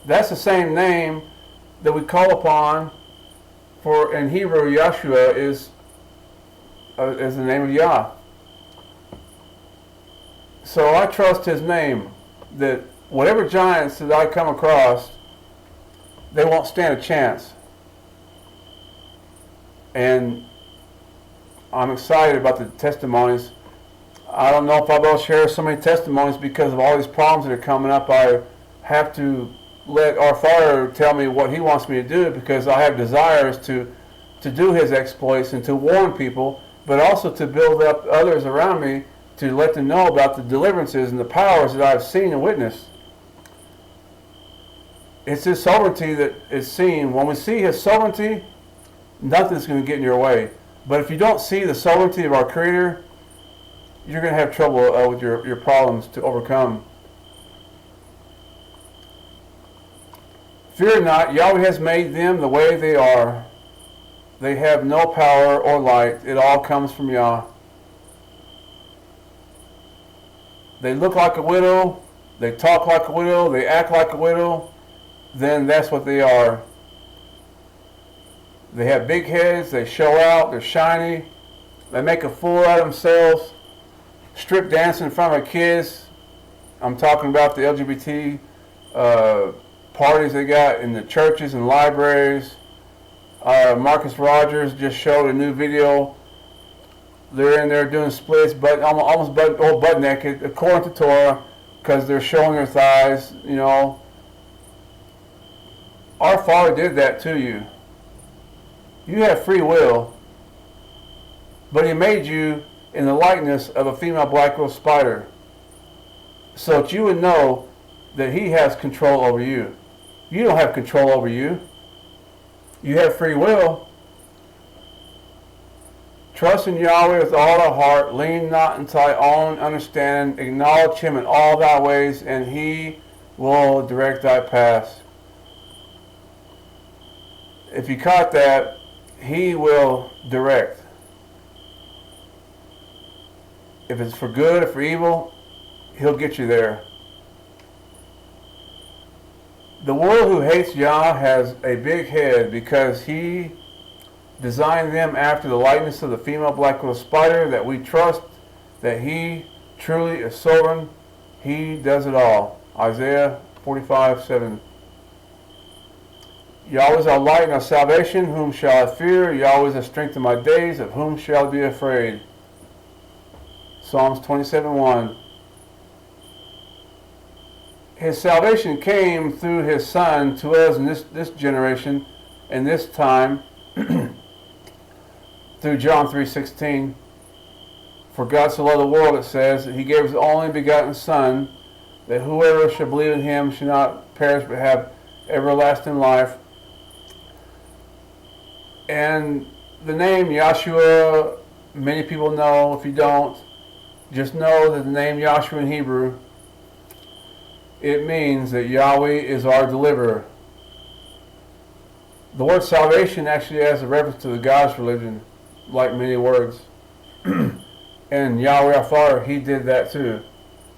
That's the same name that we call upon for, in Hebrew, Yeshua is the name of Yah. So I trust his name, that whatever giants that I come across, they won't stand a chance. And I'm excited about the testimonies. I don't know if I'll be able to share so many testimonies because of all these problems that are coming up. I have to let our Father tell me what he wants me to do, because I have desires to do his exploits and to warn people, but also to build up others around me to let them know about the deliverances and the powers that I've seen and witnessed. It's his sovereignty that is seen. When we see his sovereignty, nothing's going to get in your way. But if you don't see the sovereignty of our Creator, you're going to have trouble with your problems to overcome. Fear not, Yahweh has made them the way they are. They have no power or light. It all comes from Yah. They look like a widow. They talk like a widow. They act like a widow. Then that's what they are. They have big heads. They show out. They're shiny. They make a fool out of themselves. Strip dancing in front of kids. I'm talking about the LGBT parties they got in the churches and libraries. Marcus Rogers just showed a new video. They're in there doing splits, but almost butt naked, according to Torah, because they're showing their thighs. You know, our Father did that to you. You have free will, but He made you in the likeness of a female black widow spider, so that you would know that He has control over you. You don't have control over you. You have free will. Trust in Yahweh with all thy heart. Lean not into thy own understanding. Acknowledge Him in all thy ways, and He will direct thy paths. If you caught that, He will direct. If it's for good or for evil, He'll get you there. The world who hates Yah has a big head because He designed them after the likeness of the female black widow spider, that we trust that He truly is sovereign. He does it all. Isaiah 45:7. Yahweh is our light and our salvation. Whom shall I fear? Yahweh is the strength of my days. Of whom shall I be afraid? Psalms 27:1. His salvation came through His Son to us in this generation and this time through John 3:16. For God so loved the world, it says, that He gave His only begotten Son, that whoever shall believe in Him should not perish but have everlasting life. And the name Yahshua, many people know. If you don't, just know that the name Yahshua in Hebrew, it means that Yahweh is our deliverer. The word salvation actually has a reference to the God's religion, like many words. And Yahweh our Father, He did that too.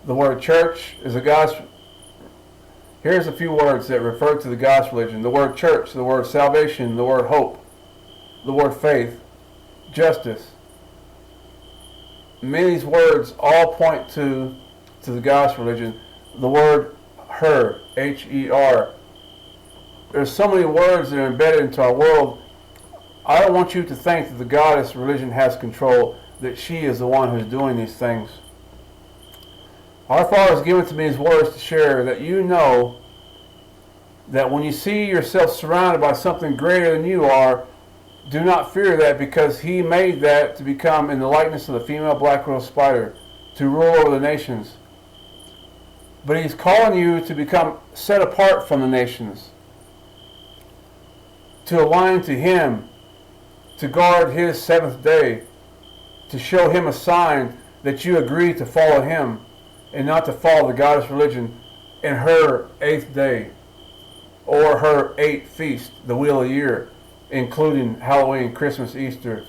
The word church is a God's... Here's a few words that refer to the God's religion. The word church, the word salvation, the word hope, the word faith, justice. Many of these words all point to the God's religion. The word her, H-E-R. There's so many words that are embedded into our world. I don't want you to think that the goddess religion has control, that she is the one who's doing these things. Our Father has given to me His words to share, that you know that when you see yourself surrounded by something greater than you are, do not fear that, because He made that to become in the likeness of the female black widow spider, to rule over the nations. But He's calling you to become set apart from the nations, to align to Him, to guard His seventh day, to show Him a sign that you agree to follow Him and not to follow the goddess religion in her 8th day or her 8th feast, the wheel of the year, including Halloween, Christmas, Easter.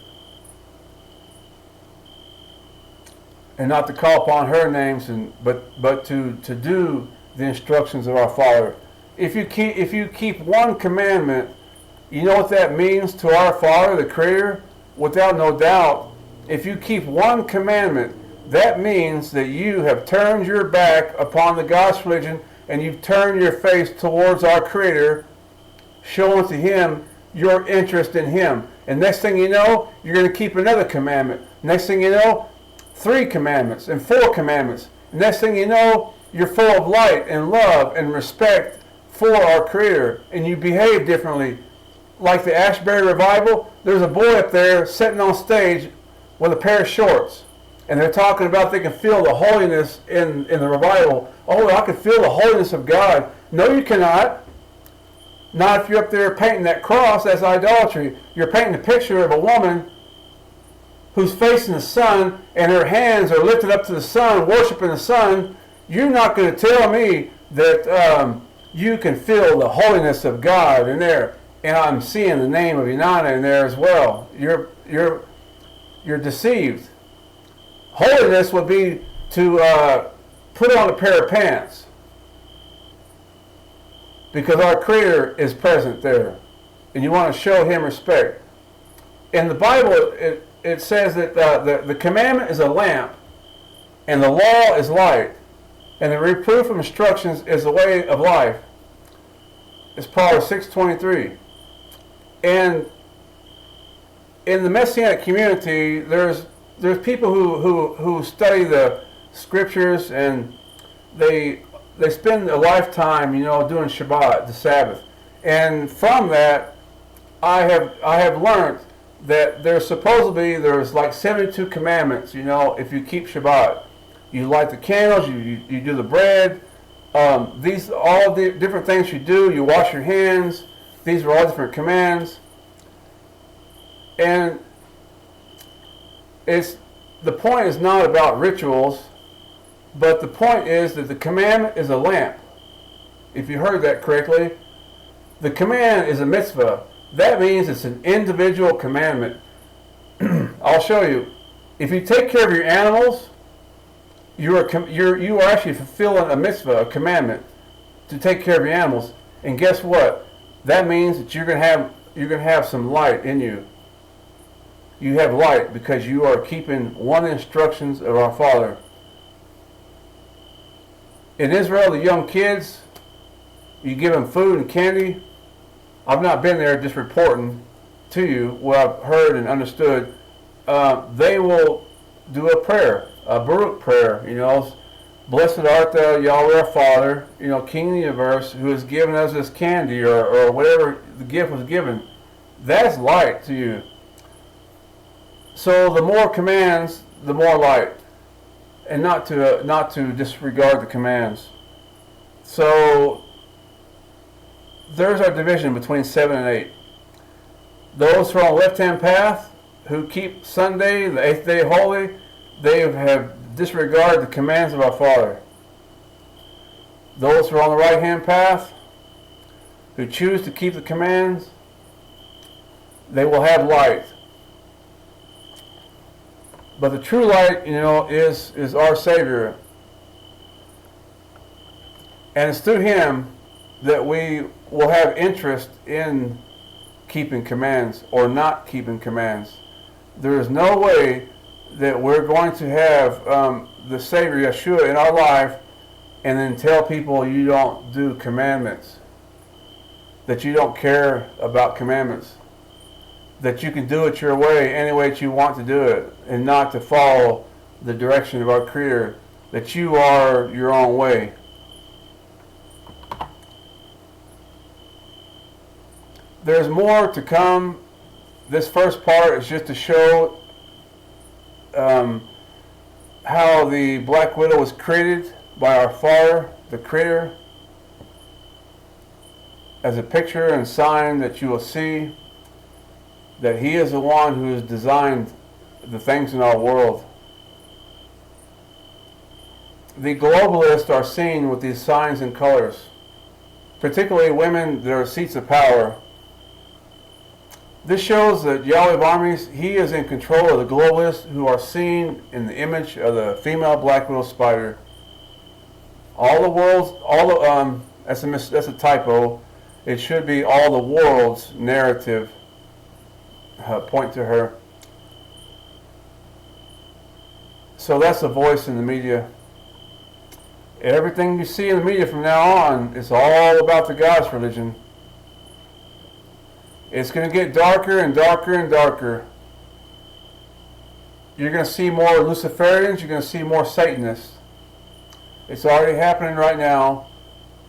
And not to call upon her names, but to do the instructions of our Father. If you keep one commandment, you know what that means to our Father, the Creator? Without no doubt, if you keep one commandment, that means that you have turned your back upon the God's religion and you've turned your face towards our Creator, showing to Him your interest in Him. And next thing you know, you're going to keep another commandment. Next thing you know, 3 commandments and 4 commandments. And next thing you know, you're full of light and love and respect for our Creator, and you behave differently. Like the Ashbury Revival, there's a boy up there sitting on stage with a pair of shorts. And they're talking about they can feel the holiness in the revival. Oh, I can feel the holiness of God. No, you cannot. Not if you're up there painting that cross. That's idolatry. You're painting a picture of a woman who's facing the sun and her hands are lifted up to the sun, worshiping the sun, you're not going to tell me that you can feel the holiness of God in there. And I'm seeing the name of Inanna in there as well. You're deceived. Holiness would be to put on a pair of pants, because our Creator is present there, and you want to show Him respect. In the Bible, it says that the commandment is a lamp, and the law is light, and the reproof of instructions is the way of life. It's Proverbs 6:23. And in the Messianic community, there's people who study the scriptures, and they spend a lifetime, doing Shabbat, the Sabbath. And from that, I have learned that there's like 72 commandments. If you keep Shabbat, you light the candles, you do the bread. These all the different things you do. You wash your hands. These are all different commands. And the point is not about rituals, but the point is that the commandment is a lamp. If you heard that correctly, the command is a mitzvah. That means it's an individual commandment. I'll show you. If you take care of your animals, you are actually fulfilling a mitzvah, a commandment, to take care of your animals. And guess what? That means that you're going to have some light in you. You have light because you are keeping one of the instructions of our Father. In Israel, the young kids, you give them food and candy. I've not been there, just reporting to you what I've heard and understood. They will do a prayer, a Baruch prayer. Blessed art thou, Yahweh our Father, King of the universe, who has given us this candy or whatever the gift was given. That's light to you. So the more commands, the more light, and not to disregard the commands. So there's our division between 7 and 8. Those who are on the left-hand path, who keep Sunday, the 8th day holy, they have disregarded the commands of our Father. Those who are on the right-hand path, who choose to keep the commands, they will have light. But the true light, is our Savior. And it's through Him that we will have interest in keeping commands or not keeping commands. There is no way that we're going to have the Savior, Yeshua, in our life and then tell people you don't do commandments, that you don't care about commandments, that you can do it your way, any way that you want to do it, and not to follow the direction of our Creator, that you are your own way. There's more to come. This first part is just to show how the black widow was created by our Father, the Creator, as a picture and sign that you will see that He is the one who has designed the things in our world. The globalists are seen with these signs and colors, particularly women that are seats of power. This shows that Yahweh of armies, He is in control of the globalists who are seen in the image of the female black widow spider. That's a typo. It should be all the world's narrative point to her. So that's the voice in the media. Everything you see in the media from now on is all about the God's religion. It's going to get darker and darker and darker. You're going to see more Luciferians. You're going to see more Satanists. It's already happening right now.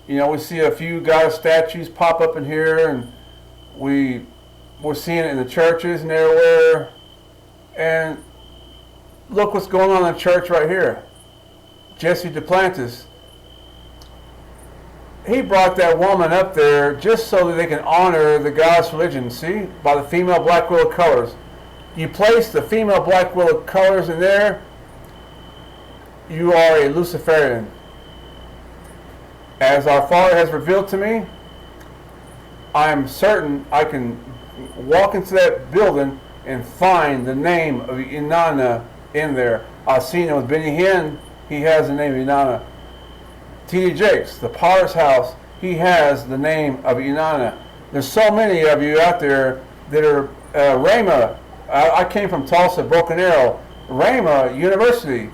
We see a few God statues pop up in here, and we're seeing it in the churches and everywhere. And look what's going on in the church right here. Jesse Duplantis. He brought that woman up there just so that they can honor the God's religion. See? By the female black widow colors. You place the female black widow colors in there, you are a Luciferian. As our Father has revealed to me, I am certain I can walk into that building and find the name of Inanna in there. I've seen it with Benny Hinn. He has the name of Inanna. T.D. Jakes, the Potter's House, he has the name of Inanna. There's so many of you out there that are Rhema. I came from Tulsa, Broken Arrow. Rhema University.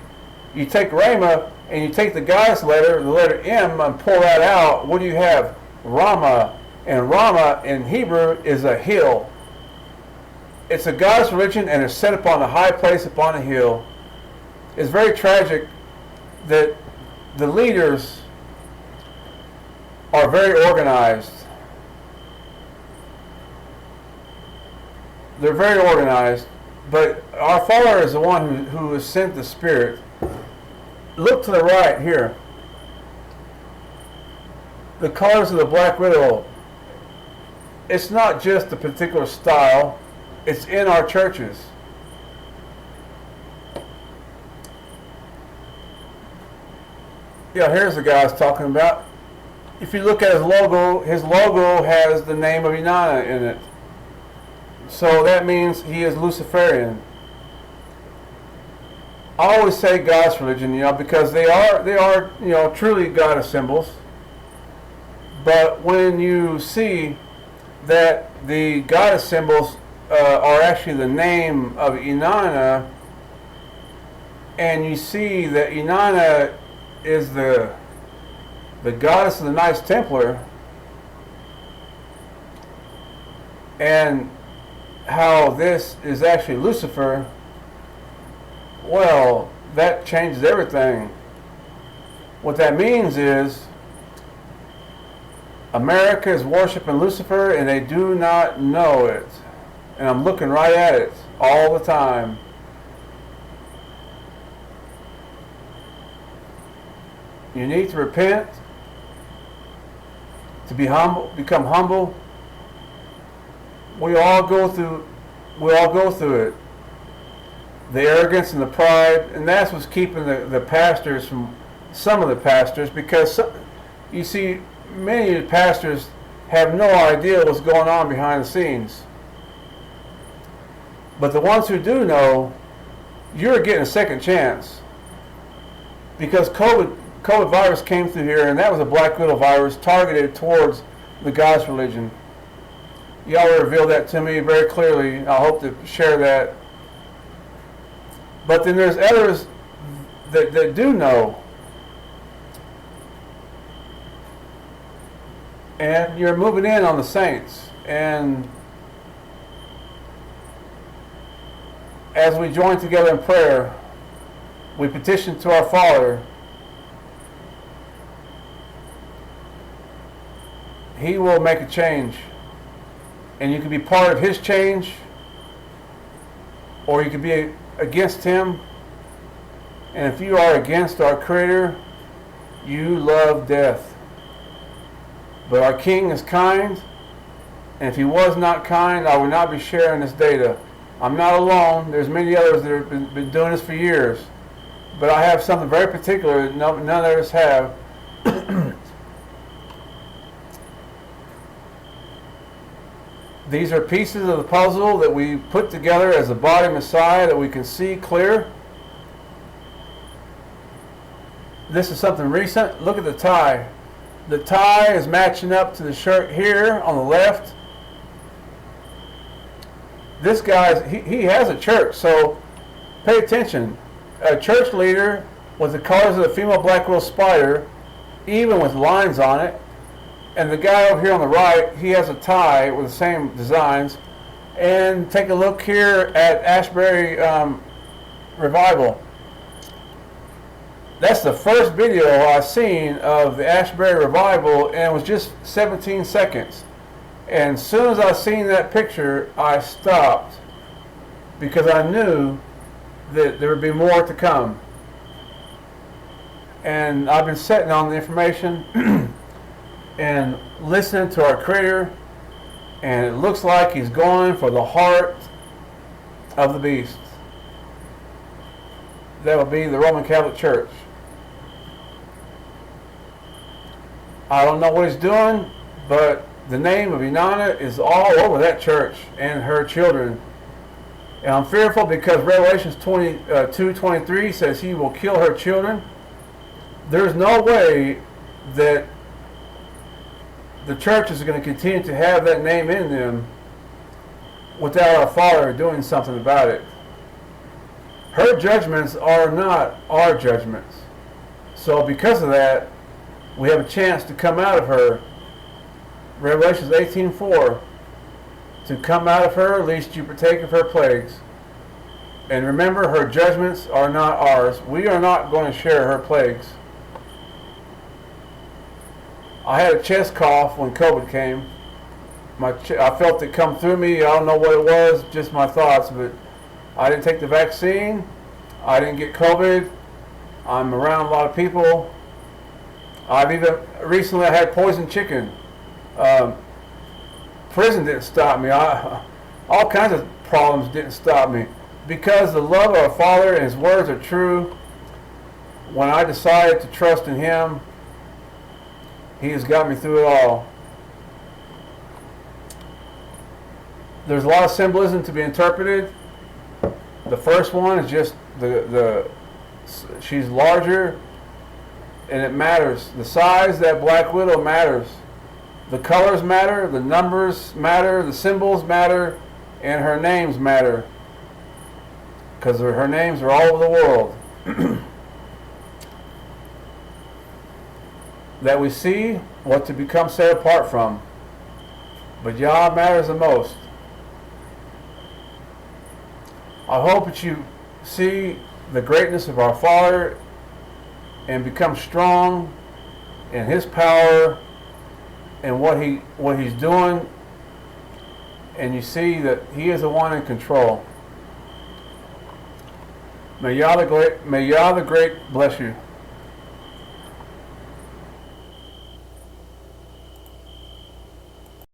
You take Rhema and you take the Goddess letter, the letter M, and pull that out. What do you have? Rama. And Rama in Hebrew is a hill. It's a Goddess religion, and it's set upon a high place upon a hill. It's very tragic that the leaders are very organized. They're very organized, but our Father is the one who has sent the Spirit. Look to the right here. The colors of the black widow. It's not just a particular style. It's in our churches. Yeah, here's the guy I was talking about. If you look at his logo has the name of Inanna in it. So that means he is Luciferian. I always say God's religion, because they are, truly goddess symbols. But when you see that the goddess symbols are actually the name of Inanna, and you see that Inanna is the goddess of the Knights Templar, and how this is actually Lucifer, well, that changes everything. What that means is America is worshiping Lucifer and they do not know it. And I'm looking right at it all the time. You need to repent, to be humble, become humble. We all go through it. The arrogance and the pride, and that's what's keeping the pastors from, some of the pastors, because you see, many of the pastors have no idea what's going on behind the scenes. But the ones who do know, you're getting a second chance. Because COVID virus came through here, and that was a black widow virus targeted towards the God's religion. Yahweh revealed that to me very clearly. I hope to share that. But then there's others that do know. And you're moving in on the saints. And as we join together in prayer, we petition to our Father. He will make a change. And you can be part of His change, or you can be against Him. And if you are against our Creator, you love death. But our King is kind, and if He was not kind, I would not be sharing this data. I'm not alone. There's many others that have been doing this for years. But I have something very particular that none of us have. These are pieces of the puzzle that we put together as a body Messiah that we can see clear. This is something recent. Look at the tie. The tie is matching up to the shirt here on the left. This guy, he has a church, so pay attention. A church leader with the colors of the female black widow spider, even with lines on it. And the guy over here on the right, he has a tie with the same designs. And take a look here at Ashbury Revival. That's the first video I've seen of the Ashbury Revival, and it was just 17 seconds. And as soon as I seen that picture, I stopped, because I knew that there would be more to come. And I've been sitting on the information and listening to our Creator, and it looks like He's going for the heart of the beast. That would be the Roman Catholic Church. I don't know what he's doing, but the name of Inanna is all over that church and her children. And I'm fearful because Revelations 22:23 says he will kill her children. There's no way that the church is going to continue to have that name in them without our Father doing something about it. Her judgments are not our judgments. So because of that, we have a chance to come out of her. Revelations 18:4, to come out of her, lest you partake of her plagues. And remember, her judgments are not ours. We are not going to share her plagues. I had a chest cough when COVID came. I felt it come through me. I don't know what it was, just my thoughts, but I didn't take the vaccine. I didn't get COVID. I'm around a lot of people. Recently I had poisoned chicken. Prison didn't stop me. All kinds of problems didn't stop me. Because the love of our Father and His words are true, when I decided to trust in Him, He has got me through it all. There's a lot of symbolism to be interpreted. The first one is just she's larger, and it matters. The size of that black widow matters. The colors matter, the numbers matter, the symbols matter, and her names matter. Because her names are all over the world. That we see what to become set apart from. But Yah matters the most. I hope that you see the greatness of our Father and become strong in His power and what He's doing, and you see that He is the one in control. May Yah the Great bless you.